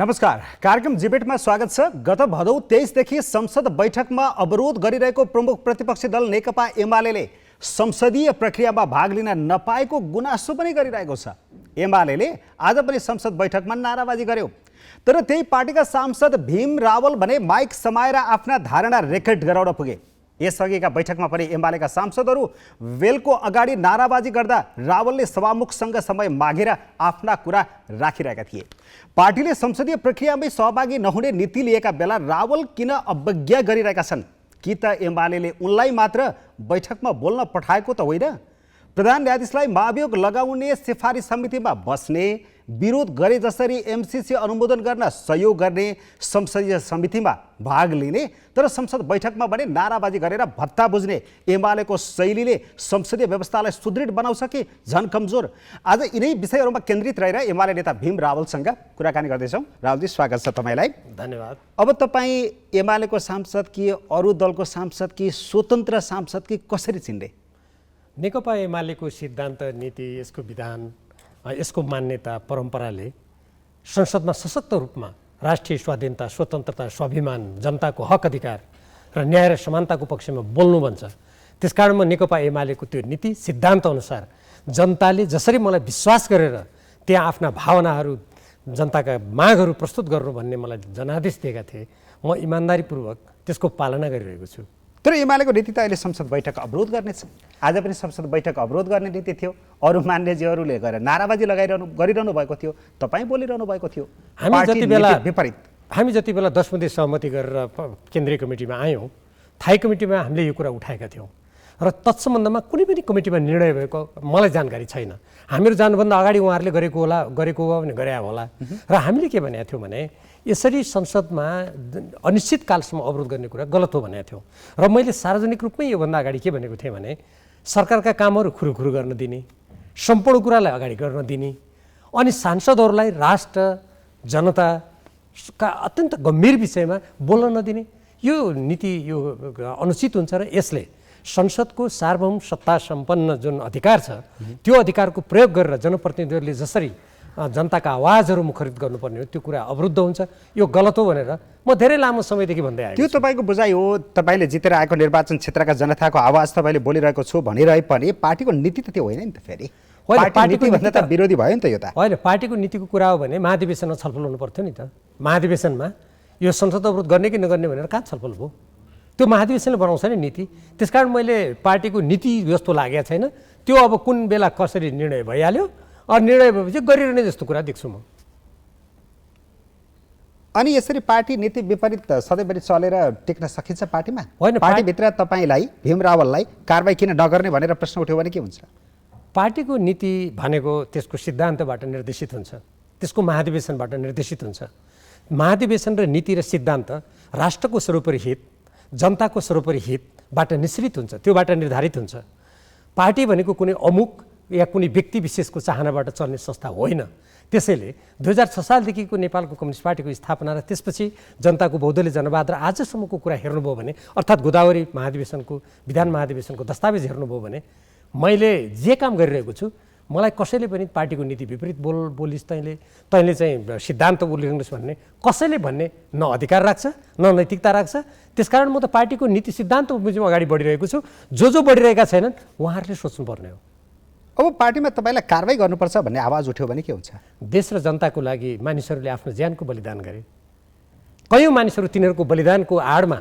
नमस्कार, कार्यक्रम जिबेटमा स्वागत छ। गत भदौ 23 देखि संसद बैठकमा अवरोध गरिरहेको प्रमुख प्रतिपक्षी दल नेकपा एमालेले संसदीय प्रक्रियामा भाग लिन नपाएको गुनासो पनि गरिरहेको छ। एमालेले आज पनि संसद बैठकमा नाराबाजी गर्यो, तर त्यही पार्टीका सांसद भीम रावल भने माइक समाएर आफ्ना धारणा रेकर्ड गराउन पुगे। यसअघिका बैठकमा पनि एमालेका सांसदहरू वेलको अगाडि नाराबाजी गर्दा रावलले सभामुखसँग समय मागेर आफ्ना कुरा राखिरहेका थिए। पार्टीले संसदीय प्रक्रियामै सहभागी नहुने नीति लिएका बेला रावल किन अवज्ञा गरिरहेका छन्? कि त एमालेले उनलाई मात्र बैठकमा बोल्न पठाएको त होइन? प्रधान न्यायाधीशलाई महाभियोग लगाउने सिफारिस समितिमा बस्ने, विरोध गरे जसरी एमसीसी अनुमोदन गर्न सहयोग गर्ने संसदीय समितिमा भाग लिने, तर संसद बैठकमा भने नाराबाजी गरेर भत्ता बुझ्ने एमालेको शैलीले संसदीय व्यवस्थालाई सुदृढ बनाउँछ कि झन कमजोर? आज यिनै विषयहरूमा केन्द्रित रहेर एमाले नेता भीम रावलसँग कुराकानी गर्दैछौँ। रावलजी, स्वागत छ तपाईँलाई। धन्यवाद। अब तपाईँ एमालेको सांसद कि अरू दलको सांसद कि स्वतन्त्र सांसद कि कसरी चिन्ने? नेकपा एमालेको सिद्धान्त, नीति, यसको विधान, यसको मान्यता, परम्पराले संसदमा सशक्त रूपमा राष्ट्रिय स्वाधीनता, स्वतन्त्रता, स्वाभिमान, जनताको हक अधिकार र न्याय र समानताको पक्षमा बोल्नु भन्छ। त्यसकारण म नेकपा एमालेको त्यो नीति सिद्धान्त अनुसार जनताले जसरी मलाई विश्वास गरेर त्यहाँ आफ्ना भावनाहरू, जनताका मागहरू प्रस्तुत गर्नु भन्ने मलाई जनादेश दिएका थिए, म इमान्दारीपूर्वक त्यसको पालना गरिरहेको छु। तर एमालेको नीति त अहिले संसद बैठक अवरोध गर्नेछ। आज पनि संसद बैठक अवरोध गर्ने नीति थियो। अरू मान्यजीहरूले गएर नाराबाजी गरिरहनु भएको थियो, तपाईँ बोलिरहनु भएको थियो। हामी जति बेला 10 मुद्दे सहमति गरेर केन्द्रीय कमिटीमा आयौँ, थाई कमिटीमा हामीले यो कुरा उठाएका थियौँ र तत्सम्बन्धमा कुनै पनि कमिटीमा निर्णय भएको मलाई जानकारी छैन। हामीहरू जानुभन्दा अगाडि उहाँहरूले गरेको हो भने गरे होला। र हामीले के भनेका थियौँ भने यसरी संसदमा अनिश्चित कालसम्म अवरोध गर्ने कुरा गलत हो भनेको थियौँ। र मैले सार्वजनिक रूपमै योभन्दा अगाडि के भनेको थिएँ भने सरकारका कामहरू खुरुखुरु गर्न दिने, सम्पूर्ण कुरालाई अगाडि गर्न दिने, अनि सांसदहरूलाई राष्ट्र जनताका अत्यन्त गम्भीर विषयमा बोल्न नदिने, यो नीति यो अनुचित हुन्छ र यसले संसदको सार्वभौम सत्ता सम्पन्न जुन अधिकार छ त्यो अधिकारको प्रयोग गरेर जनप्रतिनिधिहरूले जसरी जनताका आवाजहरू मुखरित गर्नुपर्ने हो त्यो कुरा अवरुद्ध हुन्छ। यो गलत हो भनेर म धेरै लामो समयदेखि भन्दै आएँ। त्यो तपाईँको बुझाइ हो। तपाईँले जितेर आएको निर्वाचन क्षेत्रका जनताको आवाज तपाईँले बोलिरहेको छु भनिरहे पनि पार्टीको नीति त त्यो होइन नि त। फेरि पार्टीको भन्दा त विरोधी भयो नि त यो त। होइन, पार्टीको नीतिको कुरा हो भने महाधिवेशनमा छलफल हुनु पर्थ्यो नि त। महाधिवेशनमा यो संसद अवरोध गर्ने कि नगर्ने भनेर कहाँ छलफल भयो? त्यो महाधिवेशनले बनाउँछ नि नीति। त्यसकारण मैले पार्टीको नीति जस्तो लागेको छैन। त्यो अब कुन बेला कसरी निर्णय भइहाल्यो, अनि निर्णय भएपछि गरिरहने जस्तो कुरा देख्छु म। अनि यसरी पार्टी नीति विपरीत सधैँभरि चलेर टिक्न सकिन्छ पार्टीमा? होइन, पार्टीभित्र तपाईँलाई भीम रावललाई कारबाही किन नगर्ने भनेर प्रश्न उठ्यो भने के हुन्छ? पार्टीको नीति भनेको त्यसको सिद्धान्तबाट निर्देशित हुन्छ, त्यसको महाधिवेशनबाट निर्देशित हुन्छ। महाधिवेशन र नीति र सिद्धान्त राष्ट्रको सर्वोपरि हित, जनताको सर्वोपरि हितबाट निश्चित हुन्छ, त्योबाट निर्धारित हुन्छ। पार्टी भनेको कुनै अमुक या कुनै व्यक्ति विशेषको चाहनाबाट चल्ने संस्था होइन। त्यसैले 2006 सालदेखिको नेपालको कम्युनिस्ट पार्टीको स्थापना र त्यसपछि जनताको बहुदलीय जनवाद र आजसम्मको कुरा हेर्नुभयो भने, अर्थात् गोदावरी महाधिवेशनको विधान महाधिवेशनको दस्तावेज हेर्नुभयो भने मैले जे काम गरिरहेको छु, मलाई कसैले पनि पार्टीको नीति विपरीत बोलिस् तैँले चाहिँ सिद्धान्त बोलिरहनुहोस् भन्ने कसैले भन्ने न अधिकार राख्छ न नैतिकता राख्छ। त्यसकारण म त पार्टीको नीति सिद्धान्त बुझ्नु अगाडि बढिरहेको छु। जो बढिरहेका छैनन् उहाँहरूले सोच्नुपर्ने हो। अब पार्टीमा तपाईँलाई कारबाही गर्नुपर्छ भन्ने आवाज उठ्यो भने के हुन्छ? देश र जनताको लागि मानिसहरूले आफ्नो ज्यानको बलिदान गरे। कयौँ मानिसहरू तिनीहरूको बलिदानको आडमा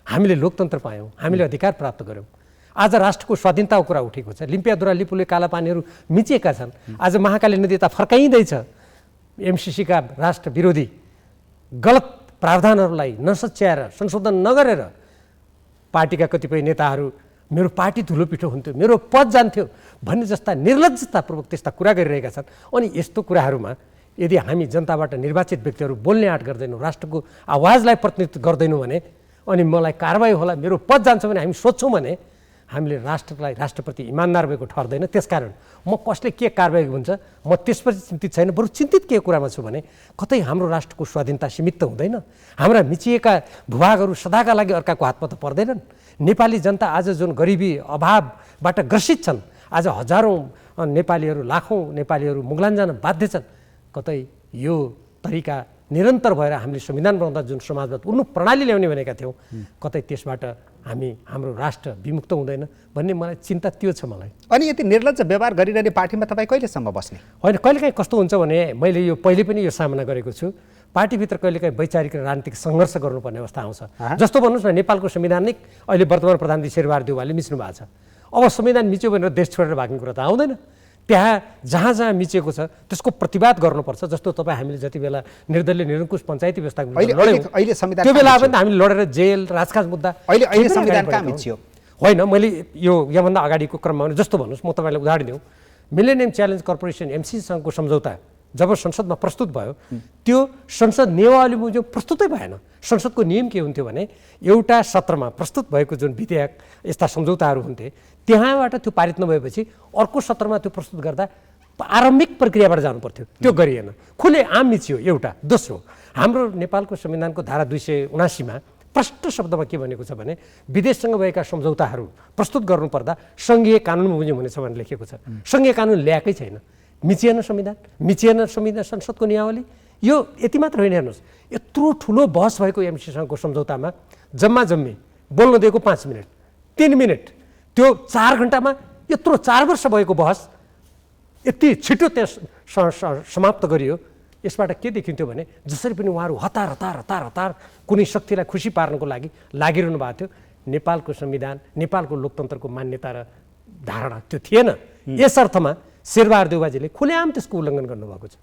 हामीले लोकतन्त्र पायौँ, हामीले अधिकार प्राप्त गऱ्यौँ। आज राष्ट्रको स्वाधीनताको कुरा उठेको छ। लिम्पियादुरा लिपुले कालापानीहरू मिचिएका छन्। आज महाकाली नदी यता फर्काइँदैछ। एमसीसीका राष्ट्र विरोधी गलत प्रावधानहरूलाई नसच्याएर संशोधन नगरेर पार्टीका कतिपय नेताहरू मेरो पार्टी धुलो पिठो हुन्थ्यो, मेरो पद जान्थ्यो भन्ने जस्ता निर्लज्जतापूर्वक त्यस्ता कुरा गरिरहेका छन्। अनि यस्तो कुराहरूमा यदि हामी जनताबाट निर्वाचित व्यक्तिहरू बोल्ने आँट गर्दैनौँ, राष्ट्रको आवाजलाई प्रतिनिधित्व गर्दैनौँ भने, अनि मलाई कारबाही होला, मेरो पद जान्छ भने हामी सोध्छौँ भने हामीले राष्ट्रलाई, राष्ट्रप्रति इमान्दार भएको ठहर्दैन। त्यसकारण म कसले के कारबाही हुन्छ म त्यसपछि चिन्तित छैन। बरु चिन्तित के कुरामा छु भने कतै हाम्रो राष्ट्रको स्वाधीनता सीमित त हुँदैन? हाम्रा मिचिएका भूभागहरू सदाका लागि अर्काको हातमा त पर्दैनन्। नेपाली जनता आज जुन गरिबी अभावबाट ग्रसित छन्, आज हजारौँ नेपालीहरू, लाखौँ नेपालीहरू मुगलान जान बाध्य छन्। कतै यो तरिका निरन्तर भएर हामीले संविधान बनाउँदा जुन समाजवाद उन्नु प्रणाली ल्याउने भनेका थियौँ कतै त्यसबाट हाम्रो राष्ट्र विमुक्त हुँदैन भन्ने मलाई चिन्ता त्यो छ मलाई। अनि यति निर्लज्ज व्यवहार गरिरहने पार्टीमा तपाईँ कहिलेसम्म बस्ने? होइन, कहिलेकाहीँ कस्तो हुन्छ भने मैले यो पहिले पनि यो सामना गरेको छु, पार्टीभित्र कहिलेकाहीँ वैचारिक र राजनीतिक सङ्घर्ष गर्नुपर्ने अवस्था आउँछ। जस्तो भन्नुहोस् न, नेपालको संविधान नै अहिले वर्तमान प्रधानमन्त्री शेरबहादुर देउवाले मिच्नु भएको छ। अब संविधान मिच्यो भनेर देश छोडेर भाग्ने कुरा त आउँदैन। त्यहाँ जहाँ जहाँ मिचेको छ त्यसको प्रतिवाद गर्नुपर्छ। जस्तो तपाईँ हामीले जति बेला निर्दलीय निरङ्कुश पञ्चायती व्यवस्था त्यो बेला पनि हामीले लडेर जेल राजकाज मुद्दा अहिले संविधान कहाँ मिच्यो? होइन, मैले योभन्दा अगाडिको क्रममा जस्तो भन्नुहोस्, म तपाईँलाई उदाहरण दिउँ, मिलेनियम च्यालेन्ज कर्पोरेसन एमसीसँगको सम्झौता जब संसदमा प्रस्तुत भयो त्यो संसद नियमावली मुजब प्रस्तुतै भएन। संसदको नियम के हुन्थ्यो भने एउटा सत्रमा प्रस्तुत भएको जुन विधेयक यस्ता सम्झौताहरू हुन्थे त्यहाँबाट त्यो पारित नभएपछि अर्को सत्रमा त्यो प्रस्तुत गर्दा आरम्भिक प्रक्रियाबाट जानु पर्थ्यो, त्यो गरिएन, खुले आम मिचियो एउटा। दोस्रो, हाम्रो नेपालको संविधानको धारा 279मा प्रष्ट शब्दमा के भनेको छ भने विदेशसँग भएका सम्झौताहरू प्रस्तुत गर्नुपर्दा सङ्घीय कानुन बमोजिम हुनेछ भनेर लेखिएको छ। सङ्घीय कानुन ल्याएकै छैन, मिचिएन संविधान, मिचिएन संविधान संसदको नियमावली। यो यति मात्र होइन, हेर्नुहोस् यत्रो ठुलो बहस भएको एमसीसँगको सम्झौतामा जम्मा जम्मी बोल्न दिएको 5 मिनट 3 मिनट, त्यो 4 घन्टामा यत्रो 4 वर्ष भएको बहस यति छिटो त्यहाँ समाप्त गरियो। यसबाट के देखिन्थ्यो भने जसरी पनि उहाँहरू हतार हतार हतार हतार कुनै शक्तिलाई खुसी पार्नको लागि लागिरहनु भएको थियो। नेपालको संविधान, नेपालको लोकतन्त्रको मान्यता र धारणा त्यो थिएन। यस अर्थमा शेरबहादुर देउवाजीले खुलेआम त्यसको उल्लङ्घन गर्नुभएको छ।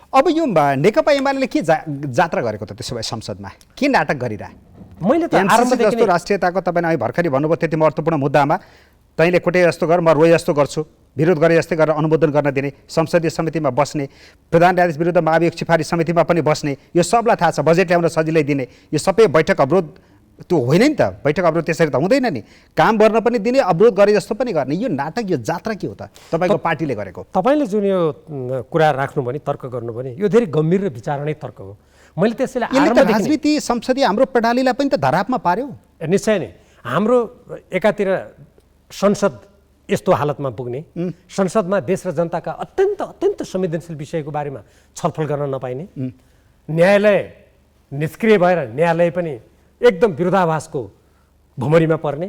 अब यो नेकपा एमाले के जात्रा गरेको त त्यसो भए संसदमा के नाटक गरिरहे? मैले त आरम्भदेखि जस्तो राष्ट्रियताको तपाईँले भर्खरै भन्नुभयो त्यति महत्त्वपूर्ण मुद्दामा तैँले कुटे जस्तो गर म रोए जस्तो गर्छु, विरोध गरे जस्तै गरेर अनुमोदन गर्न दिने, संसदीय समितिमा बस्ने, प्रधान न्यायाधीश विरुद्ध महाभियोग सिफारिस समितिमा पनि बस्ने, यो सबलाई थाहा छ। बजेट ल्याउन सजिलै दिने, यो सबै बैठक अवरोध त्यो होइन नि त। बैठक अवरोध त्यसरी त हुँदैन नि। काम गर्न पनि दिने, अवरोध गरे जस्तो पनि गर्ने। यो नाटक, यो जात्रा के हो त तपाईँको पार्टीले गरेको? तपाईँले जुन यो कुरा राख्नु भने, तर्क गर्नु भने, यो धेरै गम्भीर र विचारणीय तर्क हो। मैले त्यसैले राजनीति संसदीय हाम्रो प्रणालीलाई पनि त धरापमा पार्यो। निश्चय नै हाम्रो एकातिर संसद यस्तो हालतमा पुग्ने, संसदमा देश र जनताका अत्यन्त संवेदनशील विषयको बारेमा छलफल गर्न नपाइने, न्यायालय निष्क्रिय भएर न्यायालय पनि एकदम विरोधाभासको भुमरीमा पर्ने,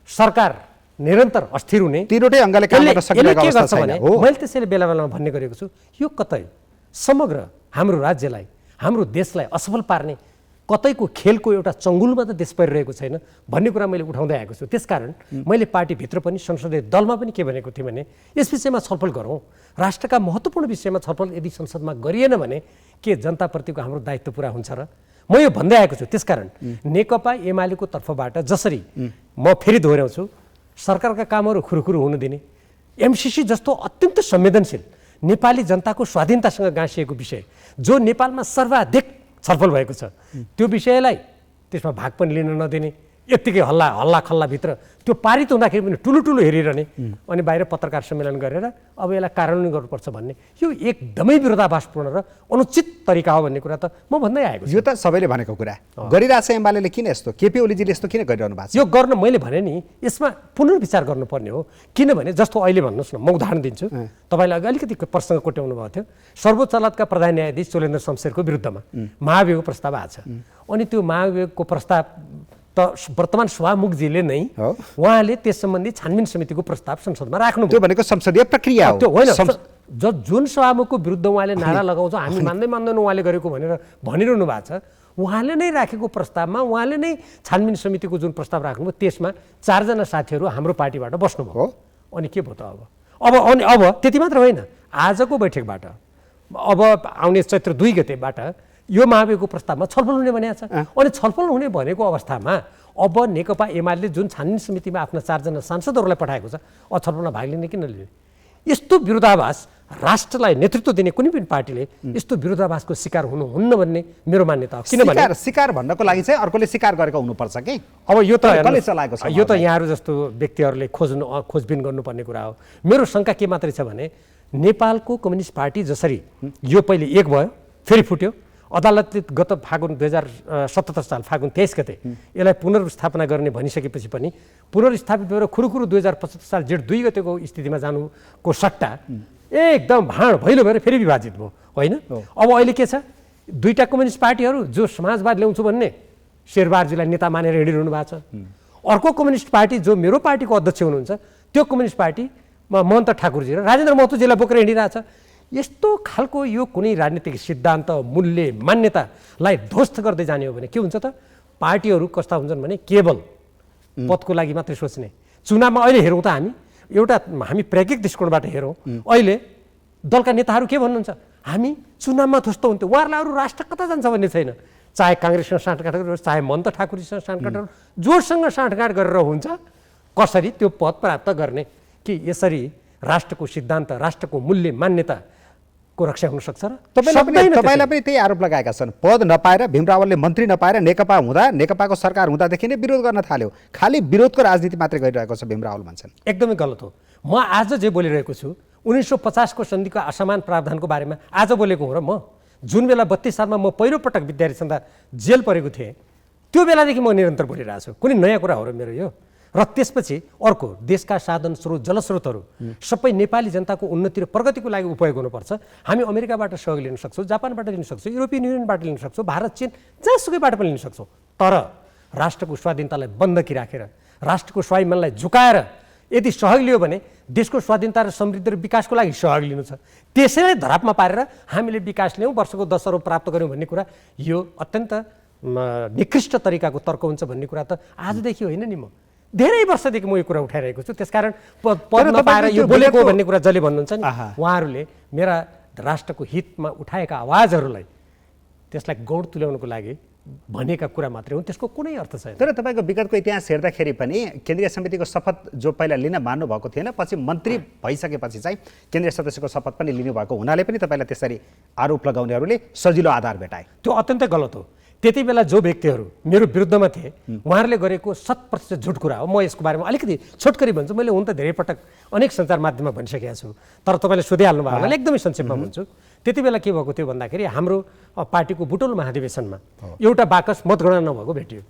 सरकार निरन्तर अस्थिर हुने, तीनवटै अङ्गले काम गर्न सकिरहेको अवस्था छैन। मैले त्यसैले बेला बेलामा भन्ने गरेको छु, यो कतै समग्र हाम्रो राज्यलाई, हाम्रो देशलाई असफल पार्ने कतैको खेलको एउटा चङ्गुलमा त देश परिरहेको छैन भन्ने कुरा मैले उठाउँदै आएको छु। त्यसकारण मैले पार्टीभित्र पनि संसदीय दलमा पनि के भनेको थिएँ भने यस विषयमा छलफल गरौँ। राष्ट्रका महत्त्वपूर्ण विषयमा छलफल यदि संसदमा गरिएन भने के जनताप्रतिको हाम्रो दायित्व पुरा हुन्छ र? म यो भन्दै आएको छु। त्यसकारण नेकपा एमालेको तर्फबाट जसरी म फेरि दोहोऱ्याउँछु, सरकारका कामहरू खुरुखुरु हुन दिने, एमसीसी जस्तो अत्यन्त संवेदनशील नेपाली जनताको स्वाधीनतासँग गाँसिएको विषय जो नेपालमा सर्वाधिक छलफल भएको छ त्यो विषयलाई त्यसमा भाग पनि लिन नदिने, यत्तिकै हल्ला खल्लाभित्र त्यो पारित हुँदाखेरि पनि ठुलो हेरिरहने, अनि बाहिर पत्रकार सम्मेलन गरेर अब यसलाई कार्यान्वयन गर्नुपर्छ भन्ने, यो एकदमै विरोधाभासपूर्ण र अनुचित तरिका हो भन्ने कुरा त म भन्दै आएको छु। यो त सबैले भनेको कुरा गरिरहेछ। एमाले किन यस्तो, केपी ओलीजीले यस्तो किन गरिरहनु भएको छ? यो गर्न मैले भने नि यसमा पुनर्विचार गर्नुपर्ने हो। किनभने जस्तो अहिले भन्नुहोस् न, म उदाहरण दिन्छु, तपाईँले अलिकति प्रसङ्ग कोट्याउनु भएको थियो। सर्वोच्च अदालतका प्रधान न्यायाधीश चोलेन्द्र शमशेरको विरुद्धमा महाभियोग प्रस्ताव आएको छ, अनि त्यो महाभियोगको प्रस्ताव त वर्तमान सभामुखजीले नै उहाँले त्यस सम्बन्धी छानबिन समितिको प्रस्ताव संसदमा राख्नु। त्यो भनेको संसदीय प्रक्रिया हो। त्यो होइन, जुन सभामुखको विरुद्ध उहाँले नारा लगाउँछ हामी मान्दैन उहाँले गरेको भनेर भनिरहनु भएको छ, उहाँले नै राखेको प्रस्तावमा उहाँले नै छानबिन समितिको जुन प्रस्ताव राख्नुभयो त्यसमा 4 जना साथीहरू हाम्रो पार्टीबाट बस्नुभयो। अनि के भयो त अब त्यति मात्र होइन, आजको बैठकबाट अब आउने चैत्र 2 गतेबाट यो महाभियोगको प्रस्तावमा छलफल हुने भनेको छ। अनि छलफल हुने भनेको अवस्थामा अब नेकपा एमाले जुन छानबिन समितिमा आफ्ना 4 जना सांसदहरूलाई पठाएको छ, छलफलमा भाग लिने किन लिने? यस्तो विरोधाभास राष्ट्रलाई नेतृत्व दिने कुनै पनि पार्टीले यस्तो विरोधाभासको शिकार हुनुहुन्न भन्ने मेरो मान्यता हो। किनभने शिकार भन्नको लागि चाहिँ अर्कोले शिकार गरेको हुनुपर्छ कि अब यो त चलाएको छ, यो त यहाँहरू जस्तो व्यक्तिहरूले खोजबिन गर्नुपर्ने कुरा हो। मेरो शङ्का के मात्रै छ भने नेपालको कम्युनिस्ट पार्टी जसरी यो पहिले एक भयो फेरि फुट्यो, अदालतले गत फागुन 2077 साल फागुन 23 गते यसलाई पुनर्स्थापना गर्ने भनिसकेपछि पनि पुनर्स्थापित भएर खुरुखुरु 2075 साल जेठ 2 गतेको स्थितिमा जानुको सट्टा एकदम भाँड भैलो भएर फेरि विभाजित भयो होइन। अब अहिले के छ, दुईटा कम्युनिस्ट पार्टीहरू जो समाजवाद ल्याउँछु भन्ने शेरबहादुरजीलाई नेता मानेर हिँडिरहनु भएको छ, अर्को कम्युनिस्ट पार्टी जो मेरो पार्टीको अध्यक्ष हुनुहुन्छ त्यो कम्युनिस्ट पार्टीमा महन्त ठाकुरजी र राजेन्द्र महतोजीलाई बोकेर हिँडिरहेछ। यस्तो खालको यो कुनै राजनीतिक सिद्धान्त मूल्य मान्यतालाई ध्वस्त गर्दै जाने हो भने के हुन्छ त? पार्टीहरू कस्ता हुन्छन् भने केवल पदको लागि मात्रै सोच्ने। चुनावमा अहिले हेरौँ त हामी प्राज्ञिक दृष्टिकोणबाट हेरौँ, अहिले दलका नेताहरू के भन्नुहुन्छ? हामी चुनावमा ध्वस्त हुन्थ्यो, उहाँहरूलाई अरू राष्ट्र कता जान्छ भन्ने छैन। चाहे काङ्ग्रेससँग साँठगाँठ गरेर, चाहे महन्त ठाकुरजीसँग साँठगाँठ गरेर, जोसँग साँठगाँठ गरेर हुन्छ कसरी त्यो पद प्राप्त गर्ने कि यसरी राष्ट्रको सिद्धान्त, राष्ट्रको मूल्य मान्यताको रक्षा हुन सक्छ र? तपाईँलाई पनि त्यही आरोप लगाएका छन्। पद नपाएर भीम रावलले मन्त्री नपाएर नेकपा हुँदा, नेकपाको सरकार हुँदादेखि नै विरोध गर्न थाल्यो। खालि विरोधको राजनीति मात्रै गरिरहेको छ भीम रावल भन्छन्। एकदमै गलत हो। म आज जे बोलिरहेको छु 1950 को सन्धिको असमान प्रावधानको बारेमा आज बोलेको हो र म जुन बेला 32 सालमा म पहिलोपटक विद्यार्थी छँदा जेल परेको थिएँ त्यो बेलादेखि म निरन्तर बोलिरहेको छु। कुनै नयाँ कुरा हो र मेरो यो? र त्यसपछि अर्को देशका साधन स्रोत, जलस्रोतहरू सबै नेपाली जनताको उन्नति र प्रगतिको लागि उपयोग हुनुपर्छ। हामी अमेरिकाबाट सहयोग लिन सक्छौँ, जापानबाट लिन सक्छौँ, युरोपियन युनियनबाट लिन सक्छौँ, भारत, चीन जहाँसुकैबाट पनि लिन सक्छौँ। तर राष्ट्रको स्वाधीनतालाई बन्दकी राखेर, राष्ट्रको स्वाभिमानलाई झुकाएर यदि सहयोग लियो भने देशको स्वाधीनता र समृद्धि र विकासको लागि सहयोग लिनु छ। त्यसैलाई धरापमा पारेर हामीले विकास ल्याउँ, वर्षको 10 अरब प्राप्त गऱ्यौँ भन्ने कुरा यो अत्यन्त निकृष्ट तरिकाको तर्क हुन्छ भन्ने कुरा त आजदेखि होइन नि। म धेरै वर्षदेखि म यो कुरा उठाइरहेको छु। त्यसकारण पद नपाएर यो बोलेको भन्ने कुरा जसले भन्नुहुन्छ नि, उहाँहरूले मेरा राष्ट्रको हितमा उठाएका आवाजहरूलाई त्यसलाई गौड तुल्याउनको लागि भनेका कुरा मात्रै हुन्, त्यसको कुनै अर्थ छैन। तर तपाईँको विगतको इतिहास हेर्दाखेरि पनि केन्द्रीय समितिको शपथ जो पहिला लिन मान्नु भएको थिएन, पछि मन्त्री भइसकेपछि चाहिँ केन्द्रीय सदस्यको शपथ पनि लिनुभएको हुनाले पनि तपाईँलाई त्यसरी आरोप लगाउनेहरूले सजिलो आधार भेटाए। त्यो अत्यन्तै गलत हो। त्यति बेला जो व्यक्तिहरू मेरो विरुद्धमा थिए उहाँहरूले गरेको 100% झुट कुरा हो। म यसको बारेमा अलिकति छोटकरी भन्छु। मैले हुन त धेरै पटक अनेक सञ्चार माध्यममा भनिसकेको छु, तर तपाईँले सोधिहाल्नु भएको होला, एकदमै संक्षेपमा भन्छु। त्यति बेला के भएको थियो भन्दाखेरि हाम्रो पार्टीको बुटोल महाधिवेशनमा एउटा बाकस मतगणना नभएको भेटियो।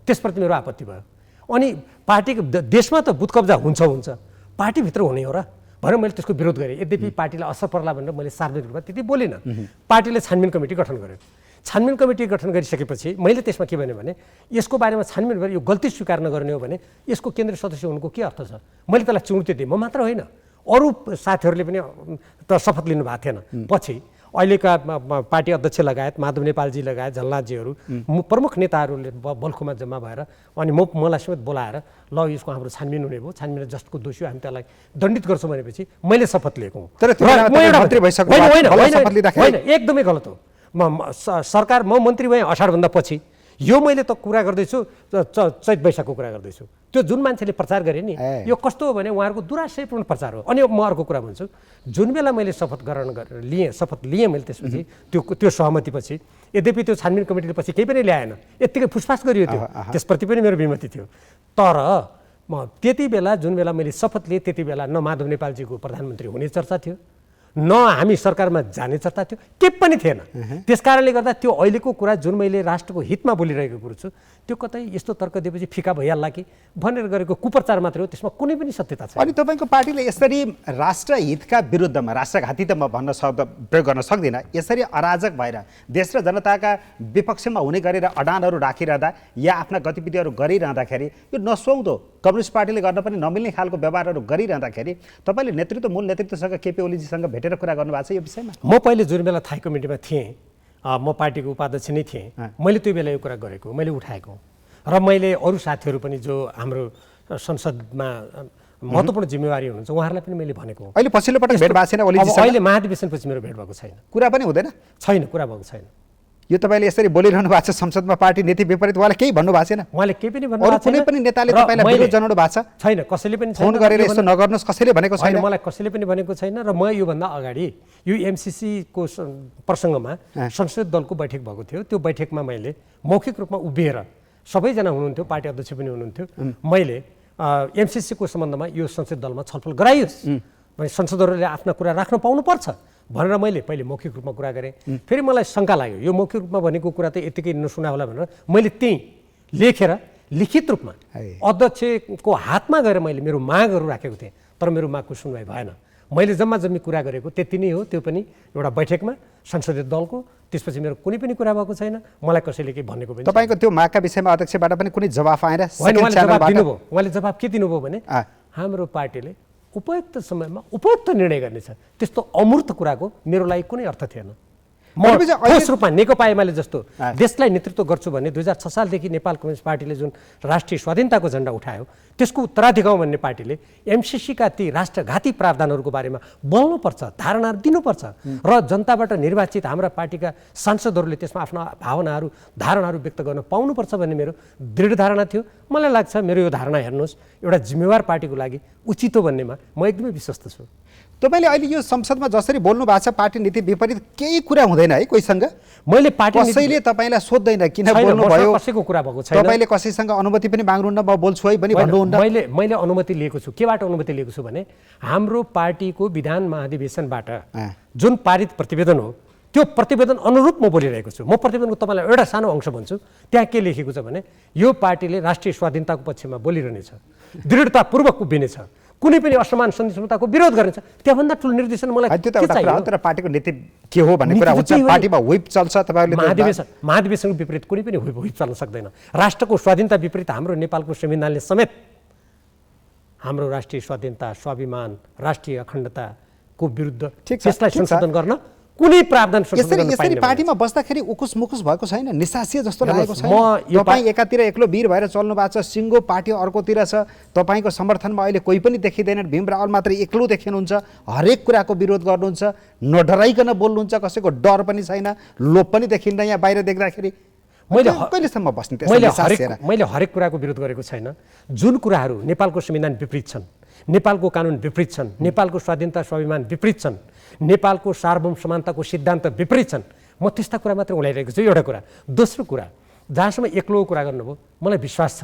त्यसप्रति मेरो आपत्ति भयो। अनि पार्टीको देशमा त बुथ कब्जा हुन्छ, पार्टीभित्र हुने हो र भनेर मैले त्यसको विरोध गरेँ। यद्यपि पार्टीलाई असर पर्ला भनेर मैले सार्वजनिक रूपमा त्यति बोलिनँ। पार्टीले छानबिन कमिटी गठन गर्यो। छानबिन कमिटी गठन गरिसकेपछि मैले त्यसमा के भने यसको बारेमा छानबिन गरेर यो गल्ती स्वीकार नगर्ने हो भने यसको केन्द्रीय सदस्य हुनुको के अर्थ छ? मैले त्यसलाई चुनौती दिएँ। म मात्र होइन, अरू साथीहरूले पनि त शपथ लिनु भएको थिएन। पछि अहिलेका पार्टी अध्यक्ष लगायत माधव नेपालजी लगायत झलनाथजीहरू प्रमुख नेताहरूले बल्खुमा जम्मा भएर अनि मलाई समेत बोलाएर ल यसको हाम्रो छानबिन हुने भयो, छानबिन जसको दोषी हामी त्यसलाई दण्डित गर्छौँ भनेपछि मैले शपथ लिएको हुँ। एकदमै गलत हो। सरकार म मन्त्री भएँ असारभन्दा पछि यो मैले त कुरा गर्दैछु, चैत वैशाखको कुरा गर्दैछु। त्यो जुन मान्छेले प्रचार गरे नि यो कस्तो हो भने उहाँहरूको दुराशयपूर्ण प्रचार हो। अनि म अर्को कुरा भन्छु, जुन बेला मैले शपथ लिएँ मैले त्यसपछि त्यो सहमतिपछि, यद्यपि त्यो छानबिन कमिटीले पछि केही पनि ल्याएन, यत्तिकै फुसफास गरियो त्यो, त्यसप्रति पनि मेरो विमति थियो। तर म त्यति बेला जुन बेला मैले शपथ लिएँ त्यति बेला न माधव नेपालजीको प्रधानमन्त्री हुने चर्चा थियो, न हामी सरकारमा जाने चर्चा थियो, केही पनि थिएन। त्यस कारणले गर्दा त्यो अहिलेको कुरा जुन मैले राष्ट्रको हितमा बोलिरहेको कुरो छु त्यो कतै यस्तो तर्क दिएपछि फिका भइहाल्ला कि भनेर गरेको कुप्रचार मात्रै हो, त्यसमा कुनै पनि सत्यता छैन। अनि तपाईँको पार्टीले यसरी राष्ट्रहितका विरुद्धमा, राष्ट्रघाती त म भन्न प्रयोग गर्न सक्दिनँ, यसरी अराजक भएर देश र जनताका विपक्षमा हुने गरेर अडानहरू राखिरहँदा या आफ्ना गतिविधिहरू गरिरहँदाखेरि यो नसुहाउँदो कम्युनिस्ट पार्टीले गर्न पनि नमिल्ने खालको व्यवहारहरू गरिरहँदाखेरि तपाईँले मूल नेतृत्वसँग केपी ओलीजीसँग भेटेर कुरा गर्नुभएको छ यो विषयमा? म पहिले जुन बेला थाई कमिटीमा थिएँ, म पार्टीको उपाध्यक्ष नै थिएँ, मैले त्यो बेला यो कुरा गरेको, मैले उठाएको र मैले अरू साथीहरू पनि जो हाम्रो संसदमा महत्त्वपूर्ण जिम्मेवारी हुनुहुन्छ उहाँहरूलाई पनि मैले भनेको। अहिले पछिल्लो पटक भेट भएको छैन ओलीजीसँग? अहिले महाधिवेशनपछि मेरो भेट भएको छैन। कुरा पनि हुँदैन? छैन, कुरा भएको छैन। यो तपाईँले यसरी बोलिरहनु भएको छ संसदमा पार्टी नीति विपरीत, उहाँले केही भन्नु भएको छैन? उहाँले केही पनि भन्नु भएको छैन। कुनै पनि नेताले तपाईँलाई विरोध जनाउनु भएको छ? छैन, कसैले पनि फोन गरेर यस्तो नगर्नुहोस् कसैले भनेको छैन? मलाई कसैले पनि भनेको छैन। र म योभन्दा अगाडि यो एमसिसीको प्रसङ्गमा संसदीय दलको बैठक भएको थियो, त्यो बैठकमा मैले मौखिक रूपमा उभिएर, सबैजना हुनुहुन्थ्यो, पार्टी अध्यक्ष पनि हुनुहुन्थ्यो, मैले एमसिसीको सम्बन्धमा यो संसदीय दलमा छलफल गराइयोस् भने संसदहरूले आफ्ना कुरा राख्न पाउनुपर्छ भनेर मैले पहिले मौखिक रूपमा कुरा गरेँ। फेरि मलाई शङ्का लाग्यो यो मौखिक रूपमा भनेको कुरा त यतिकै नसुना होला भनेर मैले त्यहीँ लेखेर लिखित रूपमा अध्यक्षको हातमा गएर मैले मेरो मागहरू राखेको थिएँ, तर मेरो मागको सुनवाई भएन। मैले जम्मा जम्मी कुरा गरेको त्यति नै हो, त्यो पनि एउटा बैठकमा संसदीय दलको। त्यसपछि मेरो कुनै पनि कुरा भएको छैन, मलाई कसैले केही भनेको पनि छैन। तपाईँको त्यो मागका विषयमा अध्यक्षबाट पनि कुनै जवाफ आएन? होइन, उहाँले जवाफ दिनुभयो। उहाँले जवाफ के दिनुभयो भने हाम्रो पार्टीले उपयुक्त समयमा उपयुक्त निर्णय गर्नेछ। त्यस्तो अमूर्त कुराको मेरो लागि कुनै अर्थ थिएन। म ठोस रूपमा नेकपा एमाले जस्तो देशलाई नेतृत्व गर्छु भन्ने 2006 सालदेखि नेपाल कम्युनिस्ट पार्टीले जुन राष्ट्रिय स्वाधीनताको झण्डा उठायो, त्यसको उत्तराधिकारी भन्ने पार्टीले एमसिसीका ती राष्ट्रघाती प्रावधानहरूको बारेमा बोल्नुपर्छ, धारणाहरू दिनुपर्छ र जनताबाट निर्वाचित हाम्रा पार्टीका सांसदहरूले त्यसमा आफ्ना भावनाहरू धारणाहरू व्यक्त गर्न पाउनुपर्छ भन्ने मेरो दृढ धारणा थियो। मलाई लाग्छ मेरो यो धारणा हेर्नुहोस् एउटा जिम्मेवार पार्टीको लागि उचित हो भन्नेमा म एकदमै विश्वस्त छु। तपाईँले अहिले यो संसदमा जसरी बोल्नु भएको छ पार्टी नीति विपरीत केही कुरा हुँदैन है कोहीसँग? मैले पार्टी कसैले तपाईँलाई सोध्दैन किन बोल्नुभयो, कसैको कुरा भएको छैन। तपाईँले कसैसँग अनुमति पनि माग्नुहुन्न, म बोल्छु है पनि भन्नुहुन्न? मैले अनुमति लिएको छु। केबाट अनुमति लिएको छु भने हाम्रो पार्टीको विधान महाधिवेशनबाट जुन पारित प्रतिवेदन हो त्यो प्रतिवेदन अनुरूप म बोलिरहेको छु। म प्रतिवेदनको तपाईँलाई एउटा सानो अंश भन्छु। त्यहाँ के लेखेको छ भने यो पार्टीले राष्ट्रिय स्वाधीनताको पक्षमा बोलिरहनेछ, दृढतापूर्वक उभिनेछ, कुनै पनि असमान सन्धि समझौताको विरोध गर्नेछ। त्यहाँभन्दा ठुलो निर्देशन मलाई त्यो त एउटा कुरा हो, तर पार्टीको नीति के हो भन्ने कुरा हुन्छ। पार्टीमा व्हिप चल्छ, तपाईँहरूले महाधिवेशनको विपरीत कुनै पनि व्हिप चल्न सक्दैन। राष्ट्रको स्वाधीनता विपरीत हाम्रो नेपालको संविधानले समेत हाम्रो राष्ट्रिय स्वाधीनता, स्वाभिमान, राष्ट्रिय अखण्डताको विरुद्ध त्यसलाई संशोधन गर्न कुनै प्रावधान यसरी पार्टीमा बस्दाखेरि उकुस मुकुस भएको छैन, निसासिए जस्तो लागेको छैन? तपाईँ एकातिर एक्लो वीर भएर चल्नु भएको छ, सिङ्गो पार्टी अर्कोतिर छ, तपाईँको समर्थनमा अहिले कोही पनि देखिँदैन, भीम रावल मात्रै एक्लो देखिनुहुन्छ, हरेक कुराको विरोध गर्नुहुन्छ, नडराइकन बोल्नुहुन्छ, कसैको डर पनि छैन, लोभ पनि देखिन्न यहाँ बाहिर देख्दाखेरि। कहिलेसम्म बस्ने? मैले हरेक कुराको विरोध गरेको छैन। जुन कुराहरू नेपालको संविधान विपरीत छन्, नेपालको कानुन विपरीत छन्, नेपालको स्वाधीनता स्वाभिमान विपरीत छन्, नेपालको सार्वभौम समानताको सिद्धान्त विपरीत छन्, म त्यस्ता कुरा मात्रै उठाइरहेको छु। एउटा कुरा। दोस्रो कुरा, जहाँसम्म एक्लो कुरा गर्नुभयो, मलाई विश्वास छ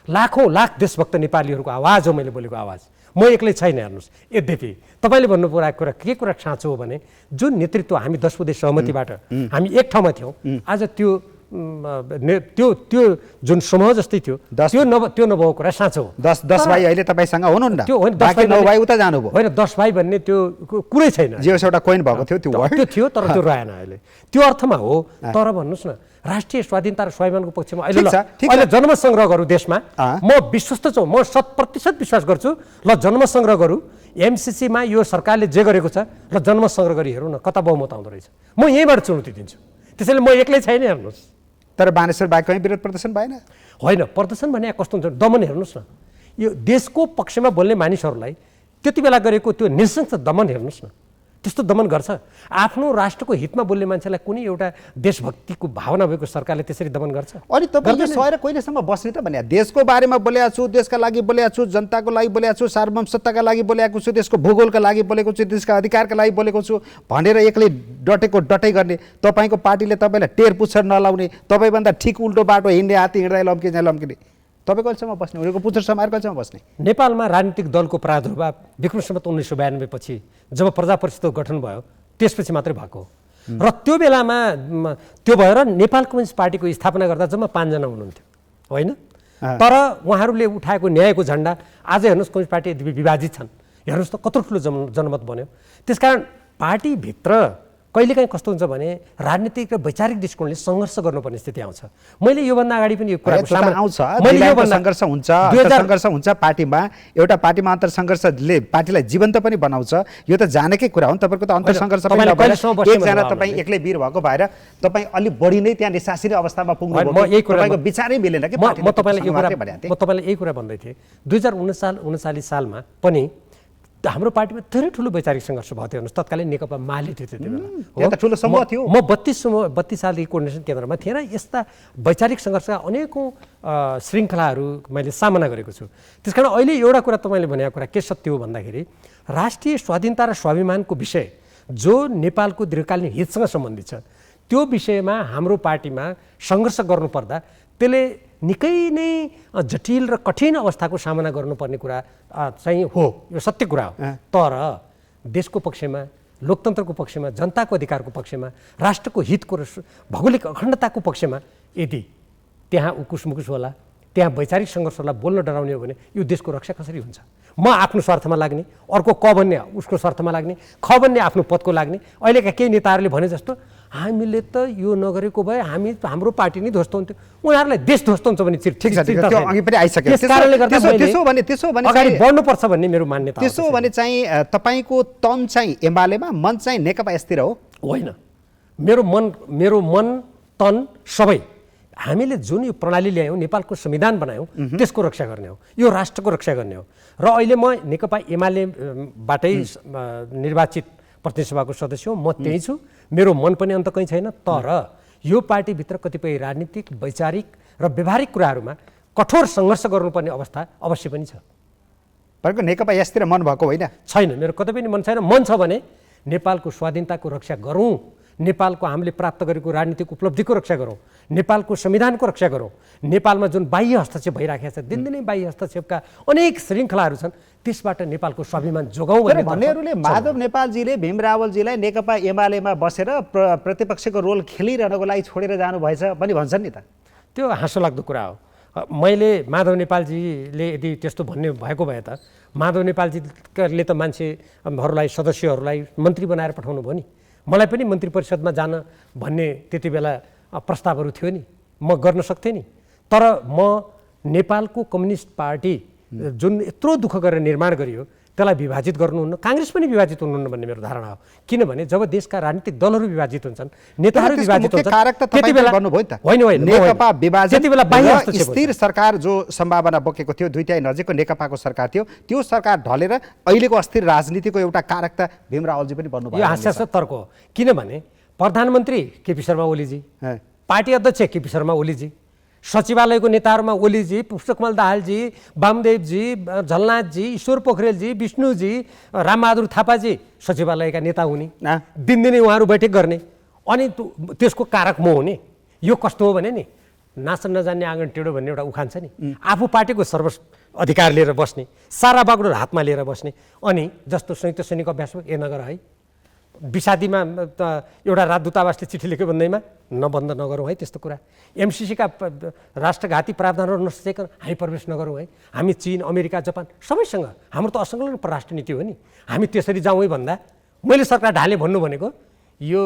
लाखौँ लाख देशभक्त नेपालीहरूको आवाज हो मैले बोलेको आवाज, म एक्लै छैन। हेर्नुहोस्, यद्यपि तपाईँले भन्नुभएको कुरा के कुरा साँचो हो भने जुन नेतृत्व हामी 10 बुँदे सहमतिबाट हामी एक ठाउँमा थियौँ, आज त्यो जुन समूह जस्तै थियो त्यो नभएको कुरा साँचो हो। 10 भाइ अहिले तपाईँसँग हुनुहुन्न, त्यो होइन 10 भाइ उता जानुभयो होइन, 10 भाइ भन्ने त्यो कुरै छैन। जियोस एउटा कोइन भएको थियो, त्यो थियो तर त्यो रहेन अहिले, त्यो अर्थमा हो। तर भन्नुहोस् न, राष्ट्रिय स्वाधीनता र स्वाभिमानको पक्षमा अहिले जन्म सङ्ग्रह गरौँ देशमा, म विश्वस्त छु, म 100% विश्वास गर्छु। ल जन्म सङ्ग्रह गरौँ, एमसिसीमा यो सरकारले जे गरेको छ, ल जन्म सङ्ग्रह गरी हेरौँ न कता बहुमत आउँदो रहेछ। म यहीँबाट चुनौती दिन्छु। त्यसैले म एक्लै छैन। हेर्नुहोस्, तर बानेश्वर बाहेक विरोध प्रदर्शन भएन? होइन, प्रदर्शन भने कस्तो हुन्छ, दमन हेर्नुहोस् न, यो देशको पक्षमा बोल्ने मानिसहरूलाई त्यति बेला गरेको त्यो नृशंस दमन हेर्नुहोस् न, त्यस्तो दमन गर्छ। आफ्नो राष्ट्रको हितमा बोल्ने मान्छेलाई कुनै एउटा देशभक्तिको भावना भएको सरकारले त्यसरी दमन गर्छ? अनि तपाईँ यो सहेर कहिलेसम्म बस्ने त भने? देशको बारेमा बोलेको छु, देशका लागि बोलेको छु, जनताको लागि बोलेको छु, सार्वभौम सत्ताका लागि बोलेको छु, देशको भूगोलका लागि बोलेको छु, देशका अधिकारका लागि बोलेको छु भनेर एक्लै डटै गर्ने, तपाईँको पार्टीले तपाईँलाई टेर पुच्छर नलाउने, तपाईँभन्दा ठिक उल्टो बाटो हिँड्ने, हात्ती हिँड्दै लम्किने, तपाईँ कहिलेसम्म बस्ने? उनीहरूको पुच्छर समाएर कहिलेसम्म बस्ने? नेपालमा राजनीतिक दलको प्रादुर्भाव विक्रम सम्वत 1992 पछि जब प्रजा परिषदको गठन भयो त्यसपछि मात्रै भएको हो। र त्यो बेलामा त्यो भएर नेपाल कम्युनिस्ट पार्टीको स्थापना गर्दा जम्मा 5 जना हुनुहुन्थ्यो, होइन? तर उहाँहरूले उठाएको न्यायको झन्डा आज हेर्नुहोस् कम्युनिस्ट पार्टी विभाजित छन्। हेर्नुहोस् त कत्रो ठुलो जनमत बन्यो। त्यसकारण पार्टीभित्र कहिलेकाहीँ कस्तो हुन्छ भने राजनीतिक र वैचारिक दृष्टिकोणले सङ्घर्ष गर्नुपर्ने स्थिति आउँछ। मैले योभन्दा अगाडि पनि यो कुरा सङ्घर्ष हुन्छ पार्टीमा, एउटा पार्टीमा अन्तर सङ्घर्षले पार्टीलाई जीवन्त पनि बनाउँछ। यो त जानेकै कुरा हो नि। तपाईँको त अन्तर सङ्घर्ष एकजना तपाईँ एक्लै वीर भएको भएर तपाईँ अलिक बढी नै त्यहाँ निसासिने अवस्थामा पुग्नु, तपाईँको विचारै मिलेन कि? म तपाईँलाई यही कुरा भन्दै थिएँ। 2019 सालमा पनि हाम्रो पार्टीमा धेरै ठुलो वैचारिक सङ्घर्ष भएको थियो। हेर्नुहोस्, तत्कालीन नेकपा माले थियो त्यति बेला, ठुलो समूह थियो। म 32 सालदेखि कोर्डिनेसन केन्द्रमा थिएँ र यस्ता वैचारिक सङ्घर्षका अनेकौँ श्रृङ्खलाहरू मैले सामना गरेको छु। त्यसकारण अहिले एउटा कुरा तपाईँले भनेको कुरा के सत्य हो भन्दाखेरि राष्ट्रिय स्वाधीनता र स्वाभिमानको विषय जो नेपालको दीर्घकालीन हितसँग सम्बन्धित छ, त्यो विषयमा हाम्रो पार्टीमा सङ्घर्ष गर्नुपर्दा त्यसले निकै नै जटिल र कठिन अवस्थाको सामना गर्नुपर्ने कुरा चाहिँ हो, यो सत्य कुरा हो। तर देशको पक्षमा, लोकतन्त्रको पक्षमा, जनताको अधिकारको पक्षमा, राष्ट्रको हितको र भौगोलिक अखण्डताको पक्षमा यदि त्यहाँ उकुस मुकुस होला, त्यहाँ वैचारिक सङ्घर्षलाई बोल्न डराउने हो भने यो देशको रक्षा कसरी हुन्छ? म आफ्नो स्वार्थमा लाग्ने, अर्को क भन्ने उसको स्वार्थमा लाग्ने, ख भन्ने आफ्नो पदको लाग्ने। अहिलेका केही नेताहरूले भने जस्तो हामीले त यो नगरेको भए हाम्रो पार्टी नै ध्वस्त हुन्थ्यो। उनीहरूलाई देश ध्वस्त हुन्छ भने ठिक छ, त्यो अघि पनि आइसक्यो। त्यस कारणले गर्दा त्यसो भने अगाडि बढ्नुपर्छ भन्ने मेरो मान्यता हो। त्यसो भने चाहिँ तपाईँको तन चाहिँ एमालेमा, मन चाहिँ नेकपा यसतिर हो? होइन, मेरो मन तन सबै हामीले जुन यो प्रणाली ल्यायौँ, नेपालको संविधान बनायौँ, त्यसको रक्षा गर्ने हो, यो राष्ट्रको रक्षा गर्ने हो। र अहिले म नेकपा एमालेबाटै निर्वाचित प्रतिनिधि सभाको सदस्य हो, म त्यही छु। मेरो मन पनि अन्त कहीँ छैन। तर यो पार्टीभित्र कतिपय राजनीतिक, वैचारिक र व्यवहारिक कुराहरूमा कठोर सङ्घर्ष गर्नुपर्ने अवस्था अवश्य पनि छ। भनेको नेकपा यसतिर मन भएको होइन? छैन, मेरो कतै पनि मन छैन। मन छ भने नेपालको स्वाधीनताको रक्षा गरौँ, नेपालको हामीले प्राप्त गरेको राजनीतिक उपलब्धिको रक्षा गरौँ, नेपालको संविधानको रक्षा गरौँ। नेपालमा जुन बाह्य हस्तक्षेप भइराखेको छ, दिनदिनै बाह्य हस्तक्षेपका अनेक श्रृङ्खलाहरू छन्, त्यसबाट नेपालको स्वाभिमान जोगाउँ भन्नेहरूले माधव नेपालजीले भीम रावलजीलाई नेकपा एमालेमा बसेर प्रतिपक्षको रोल खेलिरहनको लागि छोडेर जानुभएछ पनि भन्छन् नि त। त्यो हाँसो लाग्दो कुरा हो। मैले माधव नेपालजीले यदि त्यस्तो भन्ने भएको भए त माधव नेपालजीले त मान्छेहरूलाई, सदस्यहरूलाई मन्त्री बनाएर पठाउनु भयो नि। मलाई पनि मन्त्री परिषदमा जान भन्ने त्यति बेला प्रस्तावहरू थियो नि, म गर्न सक्थेँ नि। तर म नेपालको कम्युनिस्ट पार्टी जुन यत्रो दुःख गरेर निर्माण गरियो त्यसलाई विभाजित गर्नुहुन्न, काङ्ग्रेस पनि विभाजित हुनुहुन्न भन्ने मेरो धारणा हो। किनभने जब देशका राजनीतिक दलहरू विभाजित हुन्छन्, नेताहरू विभाजित हुन्छन्, त्यति बेला गर्नुभयो नि त। होइन, नेकपा विभाजित, त्यति बेला बाह्य स्थिर सरकार जो सम्भावना बोकेको थियो, दुईटै नजिकको नेकपाको सरकार थियो, त्यो सरकार ढलेर अहिलेको अस्थिर राजनीतिको एउटा कारक त भीम रावलजी पनि बन्नुभयो। यो हास्यास्पद तर्क हो। किनभने प्रधानमन्त्री केपी शर्मा ओलीजी, पार्टी अध्यक्ष केपी शर्मा ओलीजी, सचिवालयको नेताहरूमा ओलीजी, पुष्पकमल दाहालजी, वामदेवजी, झलनाथजी, ईश्वर पोखरेलजी, विष्णुजी, रामबहादुर थापाजी सचिवालयका नेता हुने, दिनदिनै उहाँहरू बैठक गर्ने, अनि त्यसको कारक म हुने। यो कस्तो हो भने नि, नाच्न नजान्ने आँगन टेढो भन्ने एउटा उखान छ नि। आफू पार्टीको सर्व अधिकार लिएर बस्ने, सारा बागडोर हातमा लिएर बस्ने, अनि जस्तो संयुक्त सैनिक अभ्यास हो, ए नगर है। विषादीमा एउटा राजदूतावासले चिठी लेख्यो भन्दैमा नबन्द नगरौँ है त्यस्तो कुरा। एमसिसीका राष्ट्रघाती प्रावधानहरू नसकेर हामी प्रवेश नगरौँ है। हामी चीन, अमेरिका, जापान सबैसँग हाम्रो त असंलग्न परराष्ट्र नीति हो नि। हामी त्यसरी जाउँ है भन्दा मैले सरकार ढाले भन्नु भनेको यो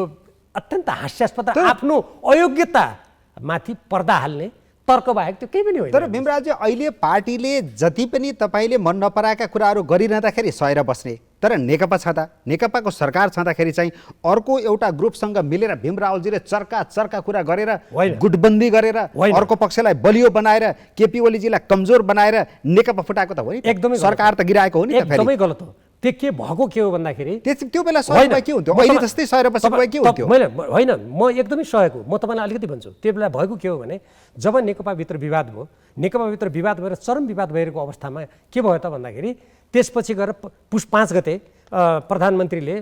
अत्यन्त हास्यास्पद, आफ्नो अयोग्यतामाथि पर्दा हाल्ने तर्क बाहेक त्यो केही पनि होइन। तर भीमराजी, अहिले पार्टीले जति पनि तपाईँले मन नपराएका कुराहरू गरिरहँदाखेरि सहेर बस्ने, तर नेकपा छँदा, नेकपाको सरकार छँदाखेरि चाहिँ अर्को एउटा ग्रुपसँग मिलेर भीम रावलजीले चर्का कुरा गरेर, गुटबन्दी गरेर, अर्को पक्षलाई बलियो बनाएर, केपी ओलीजीलाई कमजोर बनाएर नेकपा फुटाएको त हो नि। एकदमै सरकार त गिराएको हो नि। एकदमै गलत हो। त्यो के भएको के हो भन्दाखेरि त्यो बेला सहेर के हुन्थ्यो? अहिले जस्तै सहेर बसेको भए के हुन्थ्यो? मैले होइन, म एकदमै सहयोग हो। म तपाईँलाई अलिकति भन्छु, त्यो बेला भएको के हो भने जब नेकपाभित्र विवाद भयो, नेकपाभित्र विवाद भएर चरम विवाद भइरहेको अवस्थामा के भयो त भन्दाखेरि त्यसपछि गएर पुस 5 गते प्रधानमन्त्रीले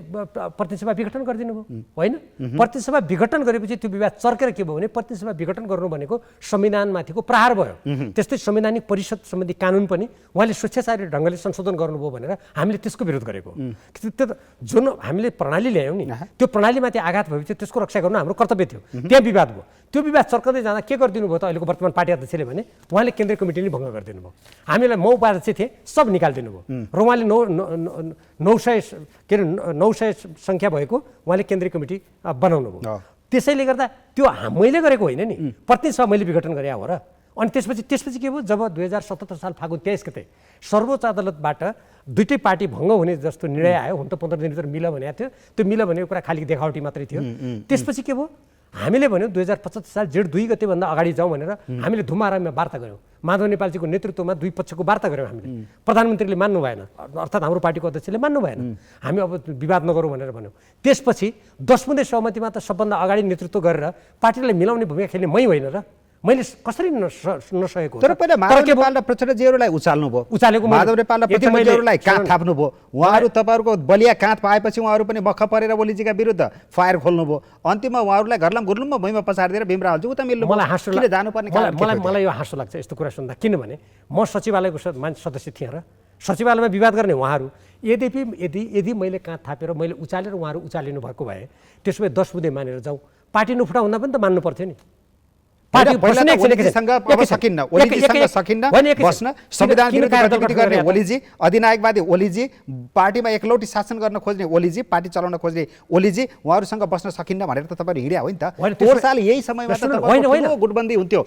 प्रतिनिधि सभा विघटन गरिदिनु भयो, होइन? प्रतिनिधि सभा विघटन गरेपछि त्यो विवाद चर्केर के भयो भने प्रतिनिधि सभा विघटन गर्नु भनेको संविधानमाथिको प्रहार भयो। त्यस्तै संवैधानिक परिषद सम्बन्धी कानुन पनि उहाँले स्वेच्छाचारी ढङ्गले संशोधन गर्नुभयो भनेर हामीले त्यसको विरोध गरेको। त्यो जुन हामीले प्रणाली ल्यायौँ नि, त्यो प्रणालीमाथि आघात भएपछि त्यसको रक्षा गर्नु हाम्रो कर्तव्य थियो। त्यहाँ विवाद भयो, त्यो विवाद चर्कँदै जाँदा के गरिदिनु भयो त अहिलेको वर्तमान पार्टी अध्यक्षले भने उहाँले केन्द्रीय कमिटी नै भङ्ग गरिदिनु भयो। हामीलाई म उपाध्यक्ष थिएँ, सब निकालिदिनु भयो र उहाँले 900 सङ्ख्या भएको उहाँले केन्द्रीय कमिटी बनाउनु भयो। त्यसैले गर्दा त्यो मैले गरेको होइन नि, प्रतिनिधि सभा मैले विघटन गरे हो र। अनि त्यसपछि के भयो, जब 2077 साल फागुन 23 गते सर्वोच्च अदालतबाट दुईटै पार्टी भङ्ग हुने जस्तो निर्णय आयो, हुन त 15 दिनभित्र मिल भनेको थियो, त्यो मिल भनेको कुरा खालि देखावटी मात्रै थियो। त्यसपछि के भयो, हामीले भन्यो 2075 साल जेठ 2 गतेभन्दा अगाडि जाउँ भनेर हामीले धुमाराममा वार्ता गऱ्यौँ। माधव नेपालजीको नेतृत्वमा दुई पक्षको वार्ता गऱ्यौँ हामीले। प्रधानमन्त्रीले मान्नु भएन, अर्थात् हाम्रो पार्टीको अध्यक्षले मान्नु भएन। हामी अब विवाद नगरौँ भनेर भन्यौँ। त्यसपछि 10 बुँदे सहमतिमा त सबभन्दा अगाडि नेतृत्व गरेर पार्टीलाई मिलाउने भूमिका खेल्ने मै होइन र? मैले कसरी नसकेको? तर पहिला माधव नेपाल र प्रचण्डजीहरूलाई उचाल्नु भयो, उचालेको माधव नेपाल र प्रचण्डजीहरूलाई काँध थाप्नु भयो। उहाँहरू तपाईँहरूको बलिया काँध पाएपछि उहाँहरू पनि मख परेर ओलीजीका विरुद्ध फायर खोल्नु भयो। अन्तिममा उहाँहरूलाई घरलाम घुर्लुममा भुइँमा पछाडिदिएर भीम रावलजी उता मिल्नु। मलाई यो हाँसो लाग्छ यस्तो कुरा सुन्दा, किनभने म सचिवालयको सदस्य थिएँ र सचिवालयमा विवाद गर्ने उहाँहरू यदि मैले काँध थापेर मैले उचालेर उहाँहरू उचालिनु भएको भए त्यसो भए 10 बुँदे मानेर जाउँ, पार्टी नफुटा हुँदा पनि त मान्नु पर्थ्यो नि। पार्टी पहिला बस्ने त ओलीजीसँग अब सकिन्न, ओलीजीसँग सकिन्न बस्न, संविधान विरुद्ध गतिविधि गर्ने ओलीजी, अधिनायकवादी ओलीजी, पार्टीमा एकलौटी शासन गर्न खोज्ने ओलीजी, पार्टी चलाउन खोज्ने ओलीजी, उहाँहरूसँग बस्न सकिन्न भनेर त तपाईँहरू हिँड्या हो नि त। 4 साल यही समयमा त तपाईँको गुटबन्दी हुन्थ्यो,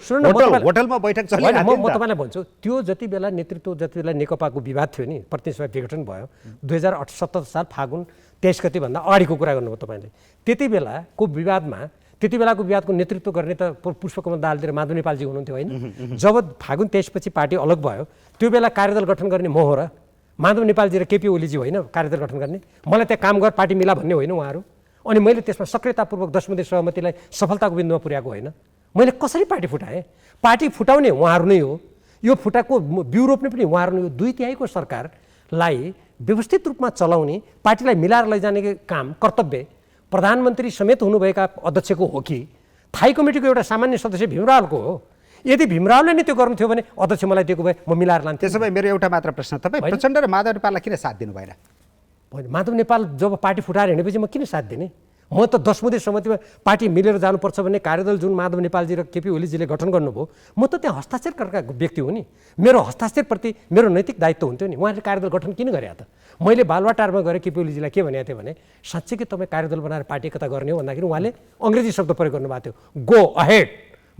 होटलमा बैठक चलिरहेको थियो। म तपाईँलाई भन्छु, त्यो जति बेला नेतृत्व जति बेला नेकपाको विवाद थियो नि, प्रतिनिधि सभा विघटन भयो 2078 साल फागुन 23 गतिभन्दा अगाडिको कुरा गर्नुभयो तपाईँले। त्यति बेलाको विवादको नेतृत्व गर्ने त पुष्पकमल दाहालतिर माधव नेपालजी हुनुहुन्थ्यो होइन। जब फागुन 23 पछि पार्टी अलग भयो त्यो बेला कार्यदल गठन गर्ने म हो र माधव नेपालजी र केपी ओलीजी होइन कार्यदल गठन गर्ने। मलाई त्यहाँ काम गर पार्टी मिला भन्ने होइन उहाँहरू। अनि मैले त्यसमा सक्रियतापूर्वक 10 मध्ये सहमतिलाई सफलताको बिन्दुमा पुर्याएको होइन। मैले कसरी पार्टी फुटाएँ? पार्टी फुटाउने उहाँहरू नै हो, यो फुटाको बिउ रोप्ने पनि उहाँहरू नै हो। 2/3 सरकारलाई व्यवस्थित रूपमा चलाउने, पार्टीलाई मिलाएर लैजाने काम कर्तव्य प्रधानमन्त्री समेत हुनुभएका अध्यक्षको हो कि थाई कमिटीको एउटा सामान्य सदस्य भीमरावको हो? यदि भीमरावले नै त्यो गर्नु थियो भने अध्यक्ष मलाई दिएको भए म मिलाएर लान्थेँ। त्यसो भए मेरो एउटा मात्र प्रश्न, तपाईँ प्रचण्ड र माधव नेपाललाई किन साथ दिनु भएन? माधव नेपाल जब पार्टी फुटाएर हिँडेपछि म किन साथ दिने? म त 10 मध्ये सहमतिमा पार्टी मिलेर जानुपर्छ भन्ने कार्यदल जुन माधव नेपालजी र केपी ओलीजीले गठन गर्नुभयो, म त त्यहाँ हस्ताक्षर गरेका व्यक्ति हो नि। मेरो हस्ताक्षरप्रति मेरो नैतिक दायित्व हुन्थ्यो नि। उहाँले कार्यदल गठन किन गरे त? मैले बालुवाटारमा गएर केपी ओलीजीलाई के भनेको थिएँ भने साँच्चै कि तपाईँ कार्यदल बनाएर पार्टी एकता गर्ने हो भन्दाखेरि उहाँले अङ्ग्रेजी शब्द प्रयोग गर्नुभएको थियो, गो अहेड।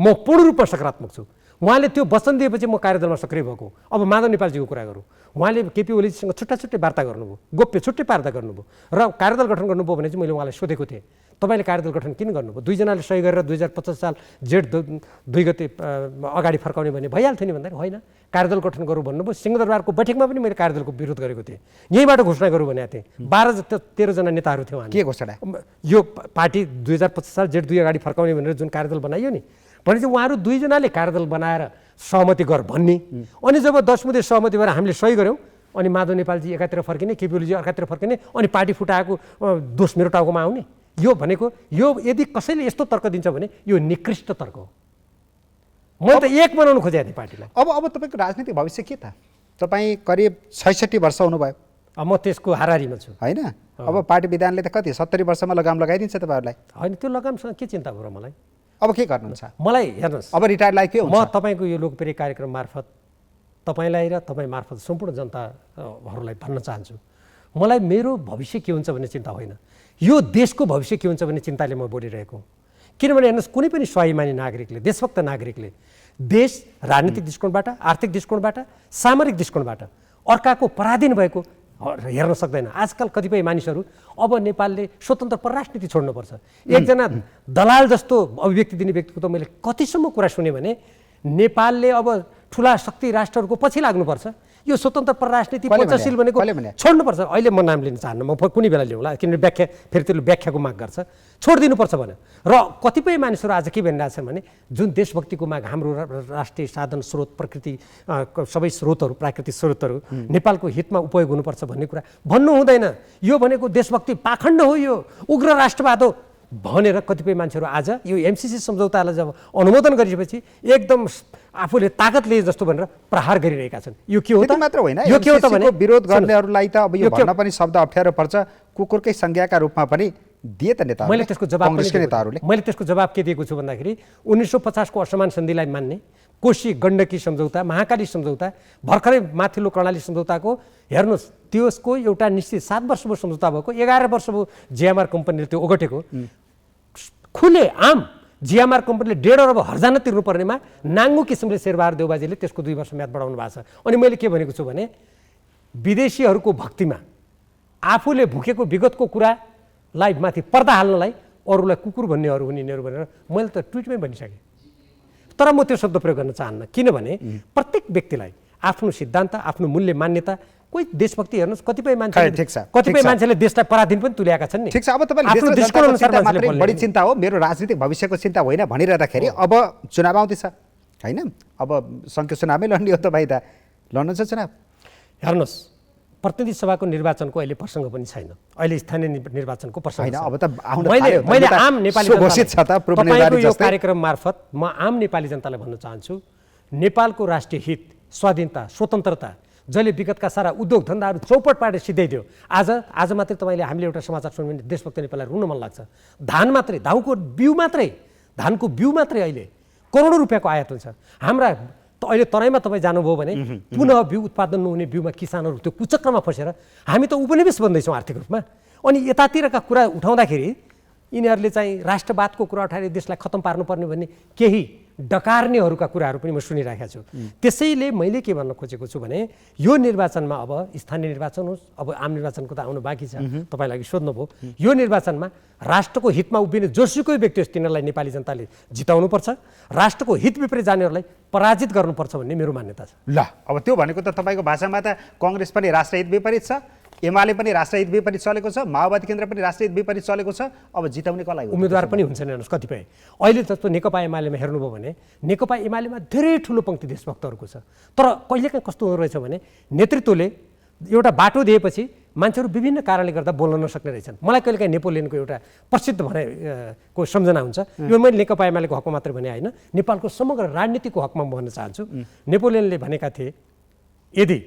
म पूर्ण रूपमा सकारात्मक छु। उहाँले त्यो वचन दिएपछि म कार्यदलमा सक्रिय भएको। अब माधव नेपालजीको कुरा गरौँ, उहाँले केपी ओलीजीसँग छुट्टा छुट्टै वार्ता गर्नुभयो, गोप्य छुट्टै वार्ता गर्नुभयो र कार्यदल गठन गर्नुभयो भने चाहिँ मैले उहाँलाई सोधेको थिएँ तपाईँले कार्यदल गठन किन गर्नुभयो? 2 जनाले सही गरेर 2025 साल जेठ 2 गते अगाडि फर्काउने भने भइहाल्थ्यो नि भन्दाखेरि होइन, कार्यदल गठन गरौँ भन्नुभयो। सिंहदरबारको बैठकमा पनि मैले कार्यदलको विरोध गरेको थिएँ, यहीँबाट घोषणा गरौँ भनेको थिएँ। 12-13 जना नेताहरू थियो उहाँ। के घोषणा? यो पार्टी 2025 साल जेठ 2 अगाडि फर्काउने भनेर जुन कार्यदल बनाइयो नि, भनेपछि उहाँहरू 2 जनाले कार्यदल बनाएर सहमति गर भन्ने। अनि जब 10 मध्ये सहमति भएर हामीले सही गऱ्यौँ अनि माधव नेपालजी एकातिर फर्किने, केपी ओलीजी अर्कातिर फर्किने, अनि पार्टी फुटाएको दोष मेरो टाउकोमा आउने। यो भनेको यो यदि कसैले यस्तो तर्क दिन्छ भने यो निकृष्ट तर्क हो। मैले त एक बनाउनु खोजेको थिएँ पार्टीलाई। अब तपाईँको राजनीतिक भविष्य के त? तपाईँ करिब 66 वर्ष हुनुभयो। म त्यसको हाराहारीमा छु होइन। अब पार्टी विधानले त कति 70 वर्षमा लगाम लगाइदिन्छ तपाईँहरूलाई? होइन, त्यो लगामसँग के चिन्ता भयो र मलाई? अब के गर्नुहुन्छ? मलाई हेर्नुहोस्, अब रिटायर्ड लाइफ के हुन्छ? म तपाईँको यो लोकप्रिय कार्यक्रम मार्फत तपाईँलाई र तपाईँ मार्फत सम्पूर्ण जनताहरूलाई भन्न चाहन्छु, मलाई मेरो भविष्य के हुन्छ भन्ने चिन्ता होइन, यो देशको भविष्य के हुन्छ भन्ने चिन्ताले म बोलिरहेको। किनभने हेर्नुहोस्, कुनै पनि स्वाभिमानी नागरिकले, देशभक्त नागरिकले देश राजनीतिक दृष्टिकोणबाट, आर्थिक दृष्टिकोणबाट, सामरिक दृष्टिकोणबाट अर्काको पराधीन भएको हेर्न सक्दैन। आजकल कतिपय मानिसहरू अब नेपालले स्वतन्त्र परराष्ट्र नीति छोड्नुपर्छ। एकजना दलाल जस्तो अभिव्यक्ति दिने व्यक्तिको त मैले कतिसम्म कुरा सुने भने नेपालले अब ठुला शक्ति राष्ट्रहरूको पछि लाग्नुपर्छ, यो स्वतन्त्र परराष्ट्र नीति पञ्चशील भनेको छोड्नुपर्छ। अहिले म नाम लिन चाहन्न, म कुनै बेला ल्याउँला, किनभने व्याख्या फेरि त्यसले व्याख्याको माग गर्छ, छोडिदिनुपर्छ भने। र कतिपय मानिसहरू आज के भनिरहेछन् भने जुन देशभक्तिको माग, हाम्रो राष्ट्रिय साधन स्रोत, प्रकृति सबै स्रोतहरू, प्राकृतिक स्रोतहरू नेपालको हितमा उपयोग हुनुपर्छ भन्ने कुरा भन्नु हुँदैन। यो भनेको देशभक्ति पाखण्ड हो, यो उग्र राष्ट्रवाद हो भनेर कतिपय मान्छेहरू आज यो एमसीसी सम्झौतालाई जब अनुमोदन गरिसकेपछि एकदम आफूले ताकत लिए जस्तो भनेर प्रहार गरिरहेका छन्। यो के हो त? मात्र होइन, यो के हो त भने विरोध गर्नेहरूलाई त अब यो भन्न पनि शब्द अप्ठ्यारो पर्छ, कुकुरकै संज्ञाका रूपमा पनि दिए त नेता। मैले त्यसको जवाब नेताहरूले मैले त्यसको जवाब के दिएको छु भन्दाखेरि 1950 को असमान सन्धिलाई मान्ने, कोशी गण्डकी सम्झौता, महाकाली सम्झौता, भर्खरै माथिल्लो कर्णाली सम्झौताको हेर्नुहोस्, त्यसको एउटा निश्चित 7 वर्षको सम्झौता भएको, 11 वर्ष भयो जिएमआर कम्पनीले त्यो ओगटेको। खुले आम जिएमआर कम्पनीले 1.5 अरब हर्जाना तिर्नुपर्नेमा नाङ्गो किसिमले शेरबहादुर देउबाजीले त्यसको 2 वर्ष म्याद बढाउनु भएको छ। अनि मैले के भनेको छु भने विदेशीहरूको भक्तिमा आफूले भुकेको विगतको कुरालाई माथि पर्दा हाल्नलाई अरूलाई कुकुर भन्नेहरू हुन् यिनीहरू भनेर मैले त ट्विटमै भनिसकेँ। तर म त्यो शब्द प्रयोग गर्न चाहन्न, किनभने प्रत्येक व्यक्तिलाई आफ्नो सिद्धान्त, आफ्नो मूल्य, मान्यता, कोही देशभक्ति हेर्नुहोस् कतिपय मान्छेले देशलाई पराधीन पनि तुल्याएका छन् नि। ठिक छ, अब तपाईँले देशको चिन्ता मात्रै बढी चिन्ता हो, मेरो राजनीतिक भविष्यको चिन्ता होइन भनिरहँदाखेरि अब चुनाव आउँदैछ होइन, अब सङ्घीय चुनावमै लड्ने हो त भाइ, त लड्नु छ चुनाव। हेर्नुहोस्, प्रतिनिधि सभाको निर्वाचनको अहिले प्रसङ्ग पनि छैन, अहिले स्थानीय निर्वाचनको प्रसङ्ग छैन। अब त मैले आम नेपाली घोषित छ त पूर्व निर्वाचित यो कार्यक्रम मार्फत म आम नेपाली जनतालाई भन्न चाहन्छु, नेपालको राष्ट्रिय हित, स्वाधीनता, स्वतन्त्रता जसले विगतका सारा उद्योग धन्दाहरू चौपट पारेर सिद्ध्याइदियो, आज मात्रै तपाईँले हामीले एउटा समाचार सुन्यो भने देशभक्त नेपाललाई रुन मन लाग्छ। धान मात्रै, धानको बिउ मात्रै, धानको बिउ मात्रै अहिले करोडौँ रुपियाँको आयात हुन्छ। हाम्रा अहिले तराईमा तपाईँ जानुभयो भने पुनः बिउ उत्पादन नहुने बिउमा किसानहरू त्यो कुचक्रमा फसेर हामी त उपनिवेश बन्दैछौँ आर्थिक रूपमा। अनि यतातिरका कुरा उठाउँदाखेरि यिनीहरूले चाहिँ राष्ट्रवादको कुरा उठाएर देशलाई खत्तम पार्नुपर्ने भन्ने केही डकार्नेहरूका कुराहरू पनि म सुनिरहेको छु। त्यसैले मैले के भन्न खोजेको छु भने यो निर्वाचनमा अब स्थानीय निर्वाचन होस्, अब आम निर्वाचनको त आउनु बाँकी छ, तपाईँलाई सोध्नुभयो, यो निर्वाचनमा राष्ट्रको हितमा उभिने जोसुकै व्यक्ति होस् तिनीहरूलाई नेपाली जनताले जिताउनुपर्छ, राष्ट्रको हित विपरीत जानेहरूलाई पराजित गर्नुपर्छ भन्ने मेरो मान्यता छ। ल अब त्यो भनेको त तपाईँको भाषामा त कङ्ग्रेस पनि राष्ट्रहित विपरीत छ, एमाले पनि राष्ट्रहित विपरीत चलेको छ, माओवादी केन्द्र पनि राष्ट्रहित विपरीत चलेको छ। अब जिताउने कसलाई? उम्मेदवार पनि हुन्छन् हेर्नुहोस् कतिपय। अहिले जस्तो नेकपा एमालेमा हेर्नुभयो भने नेकपा एमालेमा धेरै ठुलो पङ्क्ति देशभक्तहरूको छ, तर कहिलेकाहीँ कस्तो हुँदो रहेछ भने नेतृत्वले एउटा बाटो दिएपछि मान्छेहरू विभिन्न कारणले गर्दा बोल्न नसक्ने रहेछन्। मलाई कहिलेकाहीँ नेपोलियनको एउटा प्रसिद्ध को सम्झना हुन्छ, यो मैले नेकपा एमालेको हकमा मात्रै भने होइन, नेपालको समग्र राजनीतिको हकमा भन्न चाहन्छु। नेपोलियनले भनेका थिए यदि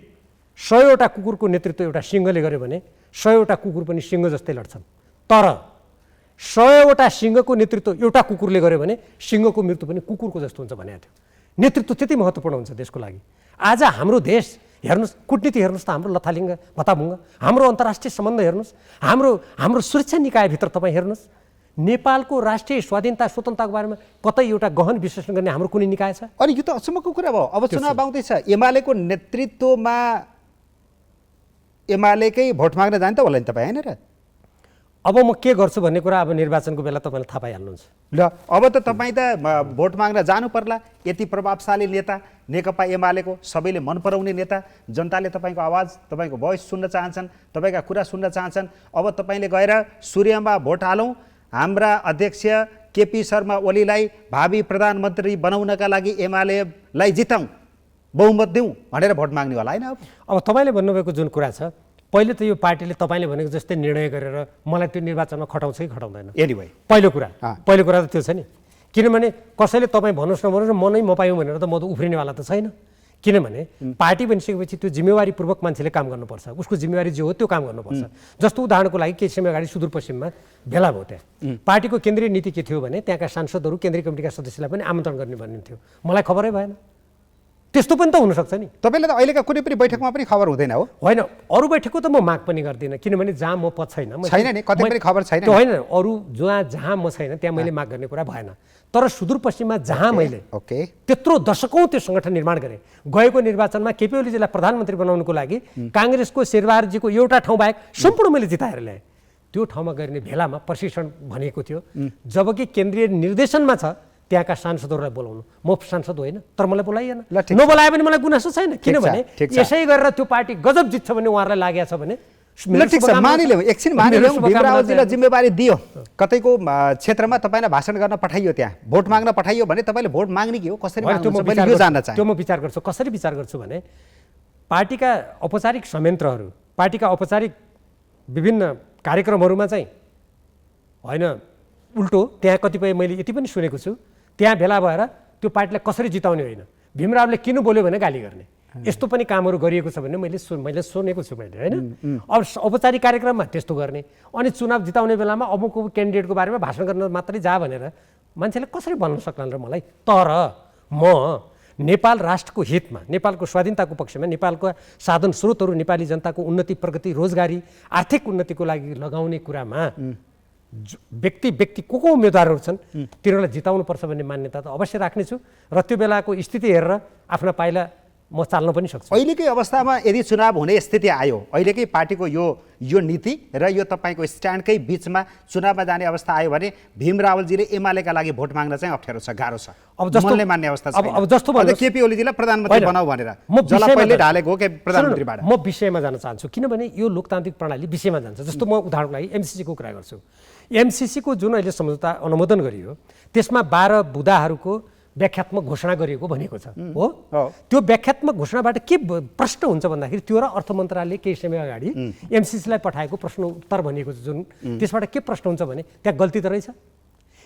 100वटा कुकुरको नेतृत्व एउटा सिंहले गर्यो भने 100वटा कुकुर पनि सिंह जस्तै लड्छन्, तर 100वटा सिंहको नेतृत्व एउटा कुकुरले गर्यो भने सिंहको मृत्यु पनि कुकुरको जस्तो हुन्छ भनेको थियो। नेतृत्व त्यति महत्त्वपूर्ण हुन्छ देशको लागि। आज हाम्रो देश हेर्नुहोस्, कूटनीति हेर्नुहोस् त हाम्रो लथालिङ्ग भताभुङ्ग, हाम्रो अन्तर्राष्ट्रिय सम्बन्ध हेर्नुहोस्, हाम्रो सुरक्षा निकायभित्र तपाईँ हेर्नुहोस्, नेपालको राष्ट्रिय स्वाधीनता स्वतन्त्रताको बारेमा कतै एउटा गहन विश्लेषण गर्ने हाम्रो कुनै निकाय छ? अनि यो त अचम्मको कुरा भयो। अब चुनाव आउँदैछ, एमालेको नेतृत्वमा एमालेकै भोट माग्न जान्छ होला नि तपाईँ, होइन र? अब म के गर्छु भन्ने कुरा अब निर्वाचनको बेला तपाईँले थाहा पाइहाल्नुहुन्छ। ल अब त तपाईँ त भोट माग्न जानु पर्ला। यति प्रभावशाली नेता नेकपा एमालेको, सबैले मन पराउने नेता, जनताले तपाईँको आवाज, तपाईँको भोइस सुन्न चाहन्छन्, तपाईँका कुरा सुन्न चाहन्छन्। अब तपाईँले गएर सूर्यमा भोट हालौँ, हाम्रा अध्यक्ष केपी शर्मा ओलीलाई भावी प्रधानमन्त्री बनाउनका लागि एमालेलाई जिताउँ, बहुमत दिउँ भनेर भोट माग्ने होला, होइन? अब तपाईँले भन्नुभएको जुन कुरा छ, पहिले त यो पार्टीले तपाईँले भनेको जस्तै निर्णय गरेर मलाई त्यो निर्वाचनमा खटाउँछ कि खटाउँदैन? एनिवे पहिलो कुरा त त्यो छ नि। किनभने कसैले तपाईँ भन्नुहोस् नभन्नुहोस् म नै म पायौँ भनेर त म त उफ्रिनेवाला त छैन। किनभने पार्टी बनिसकेपछि त्यो जिम्मेवारीपूर्वक मान्छेले काम गर्नुपर्छ, उसको जिम्मेवारी जे हो त्यो काम गर्नुपर्छ। जस्तो उदाहरणको लागि केही समय अगाडि सुदूरपश्चिममा भेला भयो, त्यहाँ पार्टीको केन्द्रीय नीति के थियो भने त्यहाँका सांसदहरू केन्द्रीय कमिटीका सदस्यलाई पनि आमन्त्रण गर्ने भन्ने थियो। मलाई खबरै भएन। त्यस्तो पनि त हुनसक्छ नि। तपाईँलाई त अहिलेका कुनै पनि बैठकमा पनि खबर हुँदैन हो? होइन, अरू बैठकको त म माग पनि गर्दिनँ, किनभने जहाँ म पद छैन नि, कतै पनि खबर छैन। त्यो होइन, अरू जहाँ म छैन त्यहाँ मैले माग गर्ने कुरा भएन। तर सुदूरपश्चिममा जहाँ मैले त्यत्रो दशकौँ त्यो सङ्गठन निर्माण गरेँ, गएको निर्वाचनमा केपी ओलीजीलाई प्रधानमन्त्री बनाउनुको लागि काङ्ग्रेसको शेरबहादुरजीको एउटा ठाउँ बाहेक सम्पूर्ण मैले जिताएर ल्याएँ। त्यो ठाउँमा गर्ने भेलामा प्रशिक्षण भनेको थियो, जबकि केन्द्रीय निर्देशनमा छ त्यहाँका सांसदहरूलाई बोलाउनु। म सांसद होइन, तर मलाई बोलाइएन। नबोलायो भने मलाई गुनासो छैन, किनभने यसै गरेर त्यो पार्टी गजब जित्छ भन्ने उहाँहरूलाई लागेको छ भने ठिक छ, मानिलिउँ, एकछिन मानिलिउँ। भीमरावजीलाई जिम्मेवारी दियो, कतैको क्षेत्रमा तपाईँलाई भाषण गर्न पठाइयो, त्यहाँ भोट माग्न पठाइयो भने तपाईँले भोट माग्ने के हो, कसरी माग्नुहुन्छ यो जान्न चाहे। त्यो म विचार गर्छु। कसरी विचार गर्छु भने पार्टीका औपचारिक संयन्त्रहरू, पार्टीका औपचारिक विभिन्न कार्यक्रमहरूमा चाहिँ होइन, उल्टो त्यहाँ कतिपय मैले यति पनि सुनेको छु, त्यहाँ भेला भएर त्यो पार्टीलाई कसरी जिताउने होइन, भीमरावले किन बोल्यो भने गाली गर्ने, यस्तो पनि कामहरू गरिएको छ भने मैले सुनेको छु मैले, होइन? अब औपचारिक कार्यक्रममा त्यस्तो गर्ने, अनि चुनाव जिताउने बेलामा अमुक क्यान्डिडेटको बारेमा भाषण गर्न मात्रै जा भनेर मान्छेले कसरी भन्न सक्लान् र मलाई? तर म नेपाल राष्ट्रको हितमा, नेपालको स्वाधीनताको पक्षमा, नेपालको साधन स्रोतहरू नेपाली जनताको उन्नति, प्रगति, रोजगारी, आर्थिक उन्नतिको लागि लगाउने कुरामा व्यक्ति को उम्मेदवारहरू छन् तिनीहरूलाई जिताउनुपर्छ भन्ने मान्यता त अवश्य राख्नेछु, र त्यो बेलाको स्थिति हेरेर आफ्ना पाइला म चाल्न पनि सक्छु। अहिलेकै अवस्थामा यदि चुनाव हुने स्थिति आयो, अहिलेकै पार्टीको यो नीति र यो तपाईँको स्ट्यान्डकै बिचमा चुनावमा जाने अवस्था आयो भने भीम रावलजीले एमालेका लागि भोट माग्न चाहिँ अप्ठ्यारो छ, गाह्रो छ, अब जस्तो मनले मान्ने अवस्था छ। अब जस्तो केपी ओलीजीलाई प्रधानमन्त्री बनाऊ भनेर जसलाई पहिले ढालेको हो के प्रधानमन्त्रीबाट। म विषयमा जान चाहन्छु, किनभने यो लोकतान्त्रिक प्रणाली विषयमा जान्छ। जस्तो म उदाहरणको लागि एमसीसीको कुरा गर्छु। एमसीसीको जुन अहिले सम्झौता अनुमोदन गरियो त्यसमा 12 बुदाहरूको व्याख्यात्मक घोषणा गरिएको भनेको छ हो। त्यो व्याख्यात्मक घोषणाबाट के प्रश्न हुन्छ भन्दाखेरि त्यो र अर्थ मन्त्रालयले केही समय अगाडि एमसीसीलाई पठाएको प्रश्न उत्तर भनेको छ जुन, त्यसबाट के प्रश्न हुन्छ भने त्यहाँ गल्ती त रहेछ।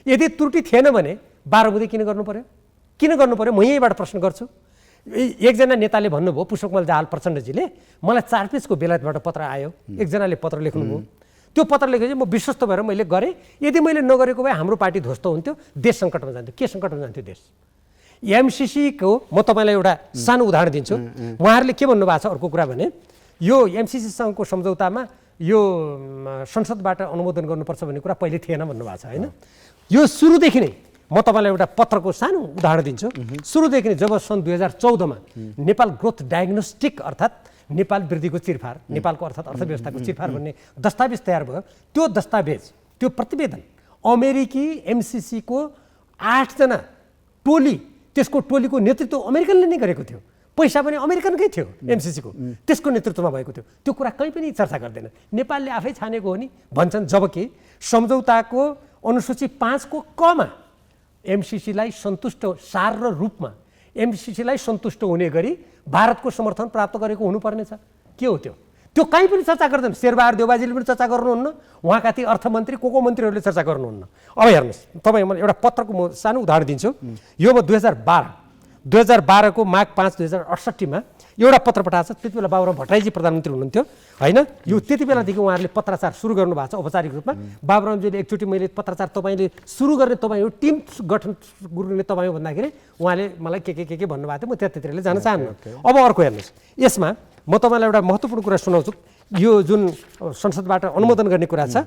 यदि त्रुटि थिएन भने 12 बुँदे किन गर्नु पर्यो? किन गर्नु पर्यो? म यहीँबाट प्रश्न गर्छु। एकजना नेताले भन्नुभयो, पुष्पकमल दाहाल प्रचण्डजीले, मलाई 4 पेजको बेलायतबाट पत्र आयो, एकजनाले पत्र लेख्नुभयो, त्यो पत्र लेखेपछि म विश्वस्त भएर मैले गरेँ। यदि मैले नगरेको भए हाम्रो पार्टी ध्वस्त हुन्थ्यो, देश सङ्कटमा जान्थ्यो। के सङ्कटमा जान्थ्यो देश? एमसिसीको म तपाईँलाई एउटा सानो उदाहरण दिन्छु। उहाँहरूले के भन्नुभएको छ अर्को कुरा भने यो एमसिसीसँगको सम्झौतामा यो संसदबाट अनुमोदन गर्नुपर्छ भन्ने कुरा पहिले थिएन भन्नुभएको छ होइन। यो सुरुदेखि नै म तपाईँलाई एउटा पत्रको सानो उदाहरण दिन्छु। सुरुदेखि नै जब सन् 2014मा नेपाल ग्रोथ डायग्नोस्टिक अर्थात् नेपाल वृद्धिको चिरफार, नेपालको अर्थात् अर्थव्यवस्थाको चिरफार भन्ने दस्तावेज तयार भयो, त्यो दस्तावेज त्यो प्रतिवेदन अमेरिकी एमसिसीको 8 जना टोली, त्यसको टोलीको नेतृत्व अमेरिकनले नै गरेको थियो, पैसा पनि अमेरिकनकै थियो एमसिसीको, त्यसको नेतृत्वमा भएको थियो। त्यो कुरा कहीँ पनि चर्चा गर्दैन, नेपालले आफै छानेको हो नि भन्छन्। जबकि सम्झौताको अनुसूची 5 को कमा एमसिसीलाई सन्तुष्ट सार र रूपमा एमसिसीलाई सन्तुष्ट हुने गरी भारतको समर्थन प्राप्त गरेको हुनुपर्नेछ। के हो त्यो? त्यो कहीँ पनि चर्चा गर्दैन। शेरबहादुर देउबाजीले पनि चर्चा गर्नुहुन्न, उहाँका ती अर्थमन्त्री को मन्त्रीहरूले चर्चा गर्नुहुन्न। अब हेर्नुहोस्, तपाईँ मलाई एउटा पत्रको म सानो उदाहरण दिन्छु। यो म 2012 को माघ 5 2068मा एउटा पत्र पठाएको छ। त्यति बेला बाबुराम भट्टराईजी प्रधानमन्त्री हुनुहुन्थ्यो होइन। यो त्यति बेलादेखि उहाँहरूले पत्राचार सुरु गर्नुभएको छ औपचारिक रूपमा। बाबुरामजीले एकचोटि मैले पत्राचार तपाईँले सुरु गर्ने, तपाईँ हो टिम गठन गर्ने तपाईँ हो भन्दाखेरि उहाँले मलाई के भन्नुभएको थियो। म त्यतिखेरले जान चाहन्न। अब अर्को हेर्नुहोस्, यसमा म तपाईँलाई एउटा महत्त्वपूर्ण कुरा सुनाउँछु। यो जुन संसदबाट अनुमोदन गर्ने कुरा छ,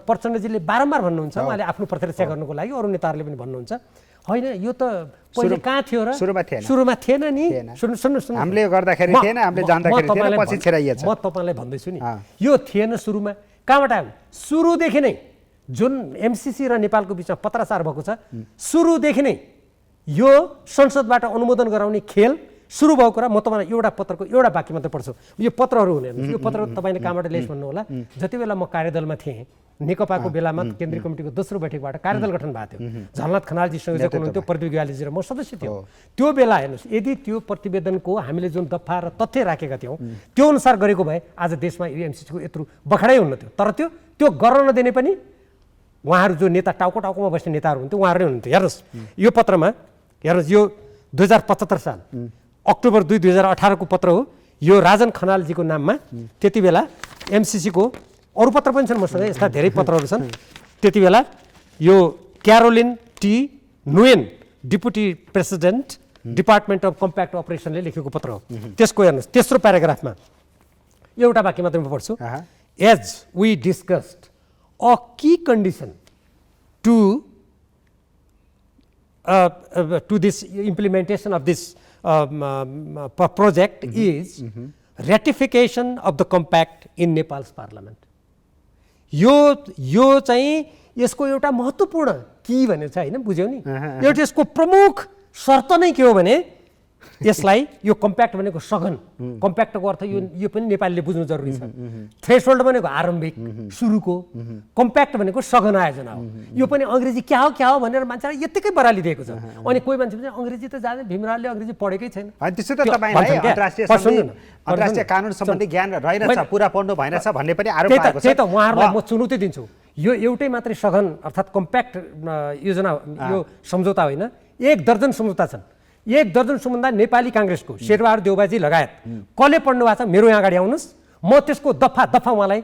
प्रचण्डजीले बारम्बार भन्नुहुन्छ, उहाँले आफ्नो प्रतिरक्षा गर्नुको लागि, अरू नेताहरूले पनि भन्नुहुन्छ होइन यो त पहिले कहाँ थियो र? सुरुमा थिएन नि। सुन्नु हामीले गर्दाखेरि थिएन, हामीले जान्दाखेरि थिएन, पछि छिराइएछ। म तपाईँलाई भन्दैछु नि, यो थिएन सुरुमा। कहाँबाट आयो? सुरुदेखि नै जुन एमसिसी र नेपालको बिचमा पत्राचार भएको छ, सुरुदेखि नै यो संसदबाट अनुमोदन गराउने खेल सुरु भएको कुरा। म तपाईँलाई एउटा पत्रको एउटा वाक्य मात्र पढ्छु। यो पत्रहरू हुने, यो पत्र तपाईँले कहाँबाट ल्याइस् भन्नु होला। जति बेला म कार्यदलमा थिएँ, नेकपाको बेलामा केन्द्रीय कमिटीको दोस्रो बैठकबाट कार्यदल गठन भएको थियो। झलनाथ खनालजी संयोजक हुनुहुन्थ्यो, प्रदीप ग्यालीजी र म सदस्य थियौँ। त्यो बेला हेर्नुहोस्, यदि त्यो प्रतिवेदनको हामीले जुन दफा र तथ्य राखेका थियौँ त्यो अनुसार गरेको भए आज देशमा यो एमसिसीको यत्रो बखडै हुन्न थियो। तर त्यो गर्न नदिने पनि उहाँहरू जो नेता टाउकोमा बस्ने नेताहरू हुन्थ्यो उहाँहरू नै हुनुहुन्थ्यो। हेर्नुहोस् यो पत्रमा, हेर्नुहोस् यो 2075 साल अक्टोबर 2 2018 को पत्र हो। यो राजन खनालजीको नाममा त्यति बेला एमसिसीको अरू पत्र पनि छन् मसँग, यस्ता धेरै पत्रहरू छन्। त्यति बेला यो क्यारोलिन टी नुएन deputy president department of compact अपरेसनले लेखेको पत्र हो। त्यसको हेर्नुहोस् तेस्रो प्याराग्राफमा एउटा वाक्य मात्र म पढ्छु। As we discussed a key condition to this implementation of this project is ratification of the compact in Nepal's parliament. यो चाहिँ यसको एउटा महत्त्वपूर्ण की भनेको छ हैन, बुझ्यौ नि? एउटा यसको प्रमुख शर्त नै के हो भने यसलाई यो कम्प्याक्ट भनेको सघन, कम्प्याक्टको अर्थ यो पनि नेपालीले बुझ्नु जरुरी छ। थ्रेसहोल्ड भनेको आरम्भिक सुरुको, कम्प्याक्ट भनेको सघन आयोजना हो। यो पनि अंग्रेजी क्या हो भनेर मान्छेलाई यतिकै बराली दिएको छ। अनि कोही मान्छे चाहिँ अंग्रेजी त जाने, भीमरावले अंग्रेजी पढेकै छैन। अनि त्यसो त तपाईलाई अन्तर्राष्ट्रिय कानुन सम्बन्धी ज्ञान रहेनछ, पुरा पढ्नु भएनछ भन्ने पनि आरोप आएको छ। त्यही त उहाँहरूलाई म चुनौती दिन्छु। यो एउटै मात्रै सघन अर्थात् कम्प्याक्ट योजना, यो सम्झौता होइन, 1 दर्जन सम्झौता छन्। 1 दर्जन सम्बन्ध नेपाली कांग्रेसको शेरबहादुर देउबाजी लगायत कसले पढ्नु भएको छ मेरो यहाँ अगाडि आउनुहोस्, म त्यसको दफा उहाँलाई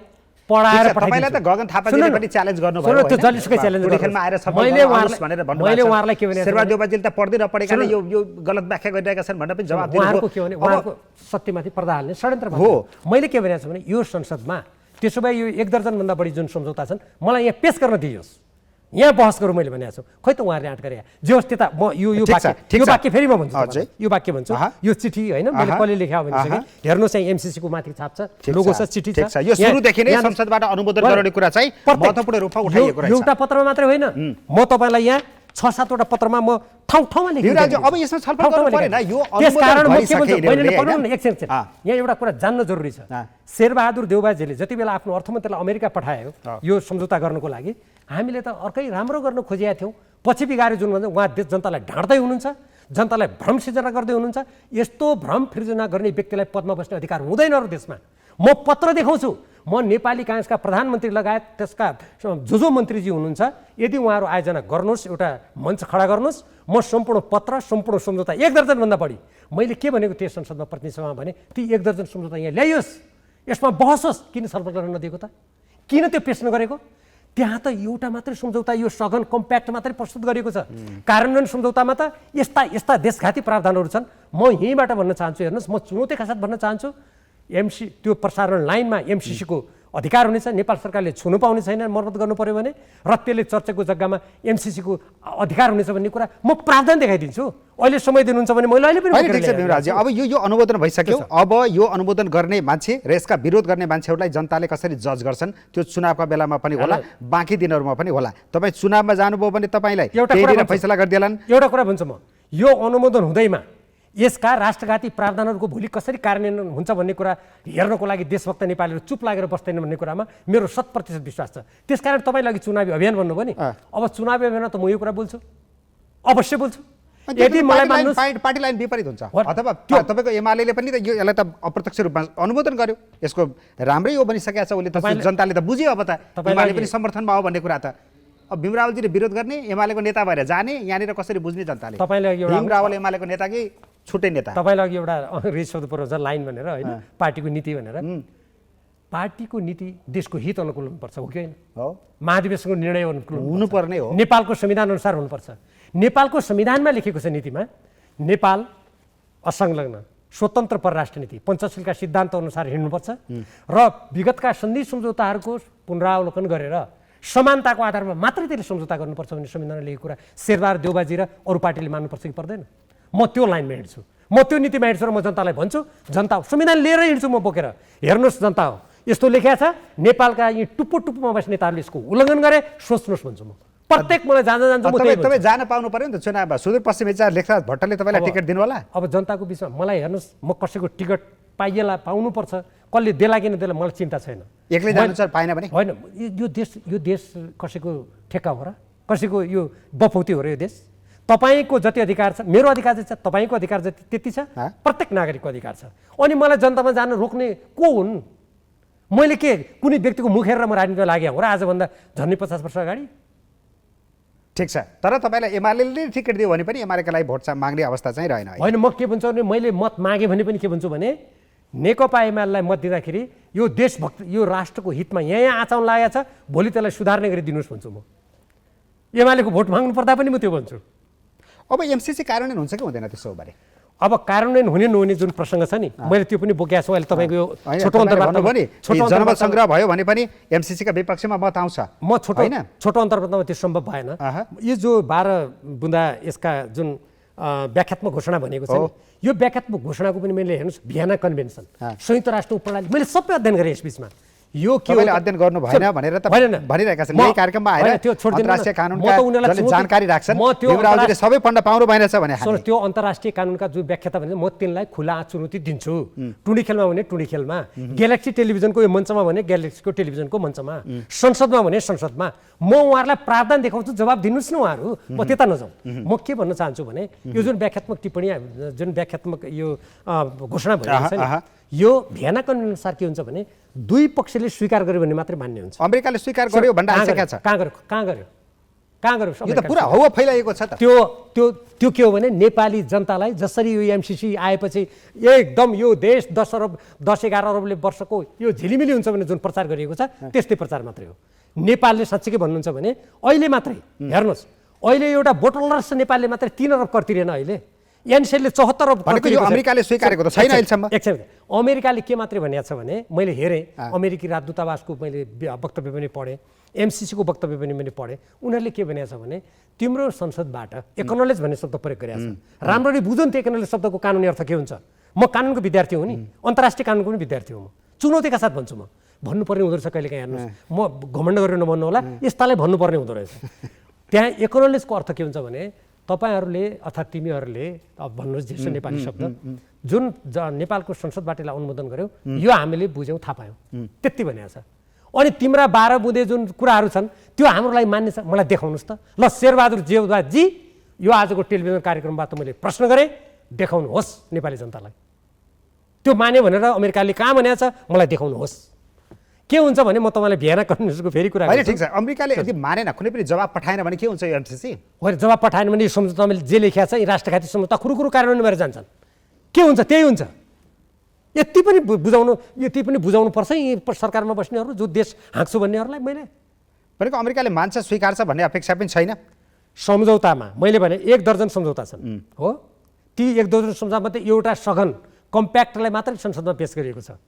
पढाएर पठाइदिन्छु। तपाईलाई त गगन थापाजीले पनि च्यालेन्ज गर्नुभयो त्यो जलिसुकै च्यालेन्ज खेलमा आएर सफल भन्नुहोस् भनेर भन्नुभयो। मैले उहाँलाई के भने शेरबहादुर देउबाजीले त पढ्दै नपढेकाले यो गलत व्याख्या गरिरहेका छन् भनेर पनि जवाफ दिनुभयो। उहाँको के भने उहाँको सत्यमाथि पर्दा हाल्ने षड्यन्त्र हो। मैले के भनेको छु भने यो संसदमा त्यसो भए यो 1 दर्जन भन्दा बढी जुन सम्झौता छन् मलाई यहाँ पेश गर्न दिइयोस्, यहाँ बहस गरौँ मैले भनेको छु। खोइ त उहाँहरूले आँट गरे जे होस् त्यता म यो वाक्य फेरि म भन्छु, यो वाक्य भन्छु। यो चिठी होइन मैले कसले लेख्या भनिसकेँ, हेर्नुहोस् चाहिँ एमसिसी को माथि छाप छ, लोगो छ, चिठी छ। यो सुरुदेखि नै संसदबाट अनुमोदन गराउने कुरा चाहिँ महत्त्वपूर्ण रूपमा उठाइएको रहेछ। एउटा पत्रमा मात्रै होइन, म तपाईलाई यहाँ 6-7 वटा पत्रमा म ठाउँमा लेखेँ। अब यसमा छलफल गर्नु पर्दैन, यो त्यसकारण म के भन्छु अनुमोदन मैले पढ्नु एकछिन यहाँ एउटा कुरा जान्न जरुरी छ। शेरबहादुर देउबाजीले जति बेला आफ्नो अर्थमन्त्रीलाई अमेरिका पठायो यो सम्झौता गर्नको लागि, हामीले त अर्कै राम्रो गर्न खोजेका थियौँ। पछि बिगारे जुन भन्छ उहाँ देश जनतालाई ढाँट्दै हुनुहुन्छ, जनतालाई भ्रम सिर्जना गर्दै हुनुहुन्छ। यस्तो भ्रम फिर्जना गर्ने व्यक्तिलाई पदमा बस्ने अधिकार हुँदैन अरू देशमा। म पत्र देखाउँछु, म नेपाली कांग्रेसका प्रधानमन्त्री लगायत त्यसका जो मन्त्रीजी हुनुहुन्छ, यदि उहाँहरू आयोजना गर्नुहोस्, एउटा मञ्च खडा गर्नुहोस्, म सम्पूर्ण पत्र सम्पूर्ण सम्झौता 1 दर्जन भन्दा बढी मैले के भनेको थिएँ संसदमा प्रतिनिधि सभामा भने ती 1 दर्जन सम्झौता यहाँ ल्याइयोस्, यसमा बहस होस्। किन छलफल गर्न नदिएको त? किन त्यो पेश नगरेको? त्यहाँ त एउटा मात्रै सम्झौता, यो सघन कम्प्याक्ट मात्रै प्रस्तुत गरिएको छ। कार्यान्वयन सम्झौतामा त यस्ता देशघाती प्रावधानहरू छन्। म यहीँबाट भन्न चाहन्छु, हेर्नुहोस्, म चुनौतीका साथ भन्न चाहन्छु, त्यो प्रसारण लाइनमा एमसिसीको अधिकार हुनेछ, नेपाल सरकारले छुनु पाउने छैन मर्मत गर्नु पर्यो भने, र त्यसले चर्चेको जग्गामा एमसिसीको अधिकार हुनेछ भन्ने कुरा म प्रावधान देखाइदिन्छु। अहिले समय दिनुहुन्छ भने मैले अहिले पनि ठिक छ भीमरावजी, अब यो अनुमोदन भइसक्यो, अब यो अनुमोदन गर्ने मान्छे र यसका विरोध गर्ने मान्छेहरूलाई जनताले कसरी जज गर्छन् त्यो चुनावका बेलामा पनि होला, बाँकी दिनहरूमा पनि होला। तपाईँ चुनावमा जानुभयो भने तपाईँलाई फैसला गरिदिएलान्। एउटा कुरा भन्छु म, यो अनुमोदन हुँदैमा यसका राष्ट्रघाती प्रावधानहरूको भोलि कसरी कार्यान्वयन हुन्छ भन्ने कुरा हेर्नको लागि देशभक्त नेपालीहरू चुप लागेर बस्दैन भन्ने कुरामा मेरो 100% विश्वास छ। त्यसकारण तपाईँले अघि चुनावी अभियान भन्नुभयो नि, अब चुनावी अभियानमा त म यो कुरा बोल्छु, अवश्य बोल्छु। यदि मलाई मान्नुहोस् पार्टी लाइन विपरीत हुन्छ, अथवा तपाईँको एमाले पनि त यसलाई त अप्रत्यक्ष रूपमा अनुमोदन गर्यो, यसको राम्रै हो भनिसकेको छ उसले, त जनताले त बुझ्यो अब त एमाले पनि समर्थनमा हो भन्ने कुरा त। अब भीमरावजीले विरोध गर्ने, एमालेको नेता भएर जाने, यहाँनिर कसरी बुझ्ने जनताले? भीमरावल एमालेको नेता कि छुट्टै नेता? तपाईँलाई अघि एउटा रिस शब्द प्रयोग छ, लाइन भनेर होइन, पार्टीको नीति भनेर। पार्टीको नीति देशको हित अनुकूल हुनुपर्छ, हो कि होइन? हो, महाधिवेशनको निर्णय अनुकूल हुनुपर्ने हो, नेपालको संविधान अनुसार हुनुपर्छ। नेपालको संविधानमा लेखेको छ नीतिमा, नेपाल असंलग्न स्वतन्त्र परराष्ट्र नीति पञ्चशीलका सिद्धान्त अनुसार हिँड्नुपर्छ र विगतका सन्धि सम्झौताहरूको पुनरावलोकन गरेर समानताको आधारमा मात्रै त्यसले सम्झौता गर्नुपर्छ भन्ने संविधानले लेखेको कुरा शेरबहादुर देउबाजी र अरू पार्टीले मान्नुपर्छ कि पर्दैन? म त्यो लाइनमा हिँड्छु, म त्यो नीतिमा हिँड्छु र म जनतालाई भन्छु, जनता संविधान लिएर हिँड्छु म बोकेर। हेर्नुहोस् जनता हो, यस्तो लेखेको छ, नेपालका यी टुप्पो टुप्पोमा बस्ने नेताहरूले यसको उल्लङ्घन गरे, सोच्नुहोस् भन्छु म। प्रत्येक मलाई जान्छ तपाईँ जान पाउनु पर्यो नि त चुनावमा। सुदूरपश्चिम विचार लेखराज भट्टले तपाईँलाई टिकट दिनु होला? अब जनताको बिचमा मलाई हेर्नुहोस्, म कसैको टिकट पाइएला पाउनुपर्छ, कसले देला किन देला मलाई चिन्ता छैन। एक्लै जानु छ पाएन भने होइन, यो देश कसैको ठेक्का हो र? कसैको यो बफौती हो र यो देश? तपाईँको जति अधिकार छ, मेरो अधिकार जति छ, तपाईँको अधिकार जति त्यति छ, प्रत्येक नागरिकको अधिकार छ। अनि मलाई जनतामा जान रोक्ने को हुन्? मैले के कुनै व्यक्तिको मुख हेरेर म राजनीतिमा लागेँ हो र आजभन्दा झन्डै 50 वर्ष अगाडि? ठिक छ, तर तपाईँलाई एमाले टिकट दियो भने पनि एमालेका लागि भोट माग्ने अवस्था चाहिँ रहेन। होइन, म के भन्छु भने मैले मत मागेँ भने पनि के भन्छु भने नेकपा एमालेलाई मत दिँदाखेरि यो देशभक्त यो राष्ट्रको हितमा यहाँ आँचाउन लागेको छ, भोलि त्यसलाई सुधार्ने गरी दिनुहोस् भन्छु म। एमालेको भोट माग्नु पर्दा पनि म त्यो भन्छु। अब एमसिसी कार्यान्वयन हुन्छ कि हुँदैन त्यसो बारे? अब कार्यान्वयन हुने नहुने जुन प्रसङ्ग छ नि, मैले त्यो पनि बोकेको छु। अहिले तपाईँको यो छोटो अन्तर्वार्ता जनमत सङ्ग्रह भयो भने पनि एमसिसीका विपक्षमा मत आउँछ। म छोटो अन्तर्वार्तामा त्यो सम्भव भएन। यो जो 12 बुँदा यसका जुन व्याख्यात्मक घोषणा भनेको छ, यो व्याख्यात्मक घोषणाको पनि मैले हेर्नुहोस् भियना कन्भेन्सन, संयुक्त राष्ट्र प्रणाली, मैले सबै अध्ययन गरेँ यस बिचमा। यो के अध्ययन गर्नु भएन भनेर त भनिरहेका छन् यही कार्यक्रममा आएर अन्तर्राष्ट्रिय कानुनका जानकारी राख्छन्, भीमरावजीले सबै पढ्न पाउनु भएन छ भने त्यो अन्तर्राष्ट्रिय कानुनका जो व्याख्याता भन्छ म तिनलाई खुला चुनौती दिन्छु। टुडी खेलमा भने टुडी खेलमा, ग्यालेक्सी टेलिभिजनको यो मञ्चमा भने ग्यालेक्सीको टेलिभिजनको मञ्चमा, संसदमा भने संसदमा म उहाँहरूलाई प्रावधान देखाउँछु, जवाब दिनुहोस् न उहाँहरू, म त्यता नजाउँ। म के भन्न चाहन्छु भने यो जुन व्याख्यात्मक टिप्पणी जुन व्याख्यात्मक यो घोषणा भइरहेको छ नि, यो भियना कन्भेन्सन अनुसार के हुन्छ भने दुई पक्षले स्वीकार गर्यो भने मात्रै मान्य हुन्छ। अमेरिकाले स्वीकार गर्यो भन्ने आइसकेको छ। कहाँ गर्यो यो त पुरा हावा फैलाएको छ त। त्यो के हो भने नेपाली जनतालाई जसरी यो एमसिसी आएपछि एकदम यो देश 10-11 अरबले वर्षको यो झिलिमिली हुन्छ भने जुन प्रचार गरिएको छ त्यस्तै प्रचार मात्रै हो। नेपालले साँच्चै भन्नुहुन्छ भने अहिले मात्रै हेर्नुहोस्, अहिले एउटा बोटलर्स नेपालले मात्रै 3 अरब कर तिरेन। अहिले एनसेलले 74 अरब कर तिरेको छ। अमेरिकाले स्वीकारेको त छैन अहिलेसम्म। अमेरिकाले के मात्रै भनेको छ भने मैले हेरेँ, अमेरिकी राजदूतावासको मैले वक्तव्य पनि पढेँ, एमसिसीको वक्तव्य पनि मैले पढेँ। उनीहरूले के भनेको छ भने तिम्रो संसदबाट एक्नोलेज भन्ने शब्द प्रयोग गरेको छ। राम्ररी बुझौँ त्यो एक्नोलेज शब्दको कानुनी अर्थ के हुन्छ। म कानुनको विद्यार्थी हुँ नि, अन्तर्राष्ट्रिय कानुनको पनि विद्यार्थी हुँ म। चुनौतीका साथ भन्छु, म भन्नुपर्ने हुँदो रहेछ कहिलेकाहीँ। हेर्नुहोस्, म घमण्ड गरेर नभन्नु होला, यस्तालाई भन्नुपर्ने हुँदो रहेछ। त्यहाँ एक्नोलेजको अर्थ के हुन्छ भने तपाईँहरूले अर्थात् तिमीहरूले अब भन्नुहोस् जेसो नेपाली शब्द जुन नेपालको संसदबाट यसलाई अनुमोदन गर्यो, यो हामीले बुझ्यौँ, थाहा पायौँ, त्यति भनेको छ। अनि तिम्रा 12 बुँदे जुन कुराहरू छन् त्यो हाम्रो लागि मान्य छ, मलाई देखाउनुहोस् त। ल शेरबहादुर देउबाजी, यो आजको टेलिभिजन कार्यक्रमबाट मैले प्रश्न गरेँ, देखाउनुहोस् नेपाली जनतालाई। त्यो मान्यो भनेर अमेरिकाले कहाँ भनेको छ, मलाई देखाउनुहोस्। के हुन्छ भने म तपाईँलाई भियना कन्भेन्सनको फेरि कुरा होइन, ठिक छ। अमेरिकाले यदि मानेन, कुनै पनि जवाब पठाएन भने के हुन्छ एमसिसी? होइन, जवाब पठाएन भने सम्झौतामा जे लेखिया छ यी राष्ट्रघाती सम्झौता खुरुखुरु कार्यान्वयन भएर जान्छन्। के हुन्छ त्यही हुन्छ। यति पनि बुझाउनु पर्छ यी सरकारमा बस्नेहरू, जो देश हाँक्छु भन्नेहरूलाई। मैले भनेको अमेरिकाले मान्छ स्वीकार्छ भन्ने अपेक्षा पनि छैन। सम्झौतामा मैले भने 1 दर्जन सम्झौता छन् हो, ती 1 दर्जन सम्झौतामध्ये एउटा सघन कम्प्याक्टलाई मात्रै संसदमा पेश गरिएको छ,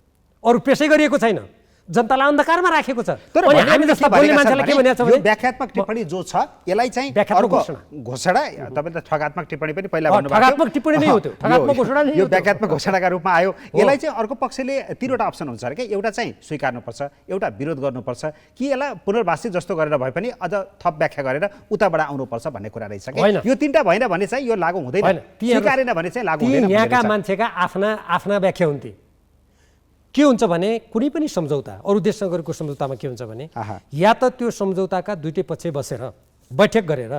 अरू पेशै गरिएको छैन, जनतालाई अन्धकारमा राखेको छ। तर अनि हामी जस्ता बोल्ने मान्छेलाई के भनेको छ यो व्याख्यात्मक टिप्पणी जो छ यसलाई चाहिँ व्याख्यात्मक घोषणा तपाईले त ठगात्मक टिप्पणी पनि पहिला भन्नुभएको ठगात्मक टिप्पणी नै हो त्यो, ठगात्मक घोषणा नै हो यो त्यो। व्याख्यात्मक घोषणाका रूपमा आयो। यसलाई चाहिँ अर्को पक्षले 3वटा अप्सन हुन्छ अरे के, एउटा चाहिँ स्वीकार्नुपर्छ, एउटा विरोध गर्नुपर्छ, कि यसलाई पुनर्वासी जस्तो गरेर भए पनि अझ थप व्याख्या गरेर उताबाट आउनुपर्छ भन्ने कुरा रहेछ के। यो 3टा भएन भने चाहिँ यो लागू हुँदैन, स्वीकारेन भने चाहिँ लागू हुँदैन। यहाँका मान्छेका आफ्ना व्याख्या हुन्थे। के हुन्छ भने कुनै पनि सम्झौता अरू देशसँग गरेको सम्झौतामा के हुन्छ भने या त त्यो सम्झौताका दुईटै पक्ष बसेर बैठक गरेर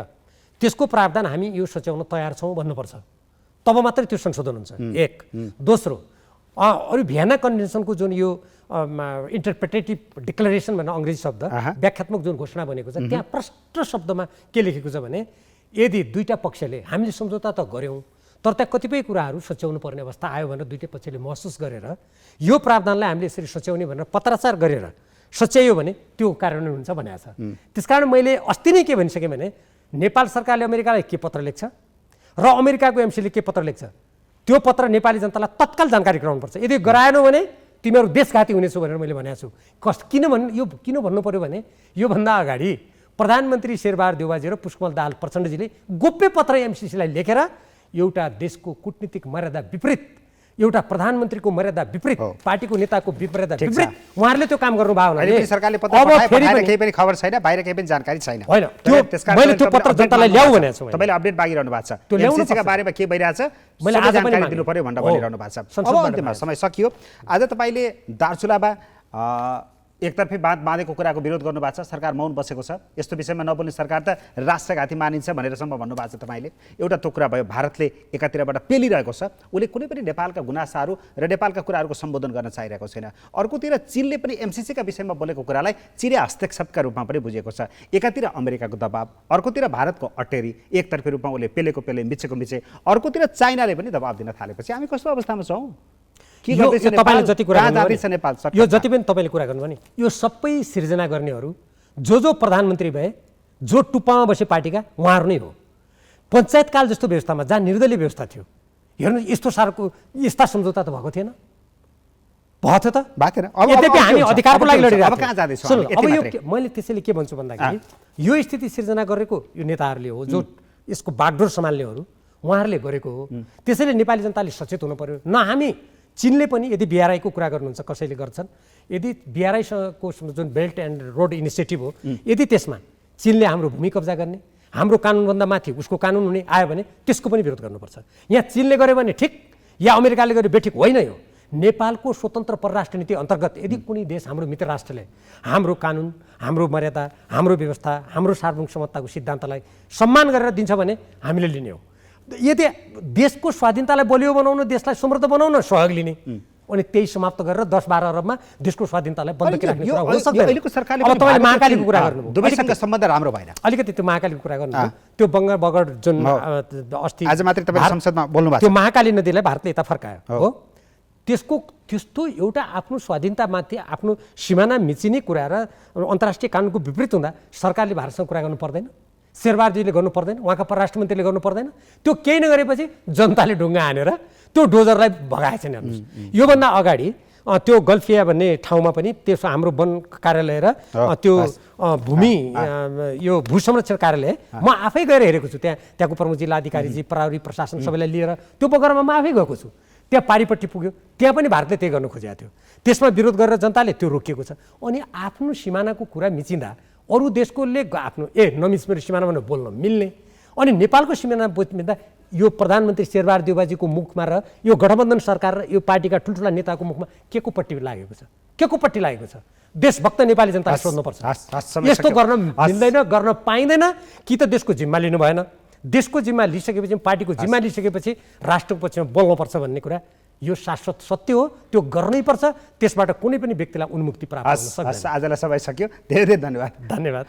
त्यसको प्रावधान हामी यो सच्याउन तयार छौँ भन्नुपर्छ, तब मात्रै त्यो संशोधन हुन्छ। एक दोस्रो, अरू भियना कन्भेन्सनको जुन यो इन्टरप्रिटेटिभ डिक्लेरेसन भन्ने अङ्ग्रेजी शब्द व्याख्यात्मक जुन घोषणा बनेको छ त्यहाँ प्रष्ट शब्दमा के लेखेको छ भने यदि दुईटा पक्षले हामीले सम्झौता त गऱ्यौँ तर त्यहाँ कतिपय कुराहरू सच्याउनु पर्ने अवस्था आयो भनेर दुईटै पक्षले महसुस गरेर यो प्रावधानलाई हामीले यसरी सच्याउने भनेर पत्राचार गरेर सच्याइयो भने त्यो कार्यान्वयन हुन्छ भनेको छ। त्यसकारण मैले अस्ति नै के भनिसकेँ भने नेपाल सरकारले अमेरिकालाई के पत्र लेख्छ र अमेरिकाको एमसीले के पत्र लेख्छ त्यो पत्र नेपाली जनतालाई तत्काल जानकारी गराउनुपर्छ। यदि गराएनौ भने तिमीहरू देशघाती हुनेछौ भनेर मैले भनेको छु। किन भन्नु पर्यो भने योभन्दा अगाडि प्रधानमन्त्री शेरबहादुर देउवाजी र पुष्पकमल दाहाल प्रचण्डजीले गोप्य पत्र एमसीसीलाई लेखेर एउटा देशको कूटनीतिक मर्यादा विपरीत, एउटा प्रधानमन्त्रीको मर्यादा विपरीत, पार्टीको नेताको मर्यादा विपरीत उहाँहरूले त्यो काम गर्नुभयो भने सरकारले पत्र पठाए केही पनि खबर छैन, बाहिर केही पनि जानकारी छैन। होइन, मैले त्यो पत्र जनतालाई ल्याऊ भनेको छु। तपाईले अपडेट मागिरहनु भएको छ, एमसीसीका बारेमा के भइरहेछ मैले आज पनि जानकारी दिनु पर्यो भनेर भनिरहनु भएको छ। अब अन्त्यमा समय सकियो। आज तपाईले दार्चुलामा एकतर्फी बाँध बाँधेको कुराको विरोध गर्नुभएको छ, सरकार मौन बसेको छ, यस्तो विषयमा नबोल्ने सरकार त राष्ट्रघाती मानिन्छ भनेरसम्म भन्नुभएको छ तपाईँले। एउटा त्यो कुरा भयो, भारतले एकातिरबाट पेलिरहेको छ, उसले कुनै पनि नेपालका गुनासाहरू र नेपालका कुराहरूको सम्बोधन गर्न चाहिरहेको छैन। अर्कोतिर चीनले पनि एमसीसीका विषयमा बोलेको कुरालाई चिरे हस्तक्षेपका रूपमा पनि बुझेको छ। एकातिर अमेरिकाको दबाब, अर्कोतिर भारतको अटेरी, एकतर्फी रूपमा उसले पेलेको पेले मिचेको मिचे, अर्कोतिर चाइनाले पनि दबाब दिन थालेपछि हामी कस्तो अवस्थामा छौँ? तपाईँले जति कुरा यो जति पनि तपाईँले कुरा गर्नुभयो नि, यो सबै सिर्जना गर्नेहरू जो प्रधानमन्त्री भए, जो टुप्पामा बसे पार्टीका उहाँहरू नै हो। पञ्चायतकाल जस्तो व्यवस्थामा जहाँ निर्दलीय व्यवस्था थियो, हेर्नु यस्तो सारको यस्ता सम्झौता त भएको थिएन, भयो थियो त यद्यपि हामी अधिकारको लागि लडिरहेको छौँ। अब यो मैले त्यसैले के भन्छु भन्दाखेरि यो स्थिति सिर्जना गरेको यो नेताहरूले हो, जो यसको बागडोर सम्हाल्नेहरू उहाँहरूले गरेको हो। त्यसैले नेपाली जनताले सचेत हुनु पर्यो। न हामी चीनले पनि यदि बीआरआईको कुरा गर्नुहुन्छ, कसैले गर्छन्, यदि बीआरआईसँगको जुन बेल्ट एन्ड रोड इनिसिएटिभ हो, यदि त्यसमा चीनले हाम्रो भूमि कब्जा गर्ने, हाम्रो कानुनभन्दा माथि उसको कानुन हुने आयो भने त्यसको पनि विरोध गर्नुपर्छ। यहाँ चीनले गर्यो भने ठिक या अमेरिकाले गर्यो बेठिक होइन। यो नेपालको स्वतन्त्र परराष्ट्र नीति अन्तर्गत यदि कुनै देश हाम्रो मित्र राष्ट्रले हाम्रो कानुन, हाम्रो मर्यादा, हाम्रो व्यवस्था, हाम्रो सार्वभौमिक समताको सिद्धान्तलाई सम्मान गरेर दिन्छ भने हामीले लिने हो। यदि देशको स्वाधीनतालाई बलियो बनाउन, देशलाई समृद्ध बनाउन सहयोग लिने अनि त्यही समाप्त गरेर 10-12 अरबमा देशको स्वाधीनतालाई बन्द राख्ने कुरा हुन सक्दैन। अहिलेको सरकारले अब तपाईँले महाकालीको कुरा गर्नुभयो, दुवैसँग सम्बन्ध राम्रो भएन। अलिकति त्यो महाकालीको कुरा गर्नुभयो, त्यो बगड जुन अस्ति आज मात्रै तपाईले संसदमा बोल्नु भएको त्यो महाकाली नदीलाई भारतले यता फर्कायो हो, त्यस्तो एउटा आफ्नो स्वाधीनतामाथि आफ्नो सिमाना मिचिने कुरा र अन्तर्राष्ट्रिय कानुनको विपरीत हुँदा सरकारले भारतसँग कुरा गर्नु पर्दैन, शेरबहादुरजीले गर्नु पर्दैन, उहाँका परराष्ट्र मन्त्रीले गर्नु पर्दैन। त्यो केही नगरेपछि जनताले ढुङ्गा हानेर त्यो डोजरलाई भगाएछन्। हेर्नुहोस्, योभन्दा अगाडि त्यो गल्फिया भन्ने ठाउँमा पनि त्यसो हाम्रो वन कार्यालय र त्यो भूमि यो भू संरक्षण कार्यालय म आफै गएर हेरेको छु। त्यहाँको प्रमुख जिल्ला अधिकारीजी, प्रहरी प्रशासन सबैलाई लिएर त्यो बगरमा म आफै गएको छु। त्यहाँ पारिपट्टि पुग्यो, त्यहाँ पनि भारतले त्यही गर्नु खोजेको थियो। त्यसमा विरोध गरेर जनताले त्यो रोकिएको छ। अनि आफ्नो सिमानाको कुरा मिचिँदा अरू देशकोले आफ्नो नमिच मेरो सिमाना भनेर बोल्न मिल्ने, अनि नेपालको सिमाना मिच्दा यो प्रधानमन्त्री शेरबहादुर देउवाजीको मुखमा र यो गठबन्धन सरकार र यो पार्टीका ठुल्ठुला नेताको मुखमा के को पट्टि लागेको छ, के को पट्टि लागेको छ? देशभक्त नेपाली जनताले सोध्नुपर्छ। यस्तो गर्न मिल्दैन, गर्न पाइँदैन। कि त देशको जिम्मा लिनु भएन, देशको जिम्मा लिइसकेपछि, पार्टीको जिम्मा लिइसकेपछि राष्ट्रको पक्षमा बोल्नुपर्छ भन्ने कुरा यो शाश्वत सत्य हो। त्यो गर्नै पर्छ, त्यसबाट कुनै पनि व्यक्तिलाई उन्मुक्ति प्राप्त हुन सक्दैन। आजलाई समय सक्यो, धेरै धेरै धन्यवाद। धन्यवाद।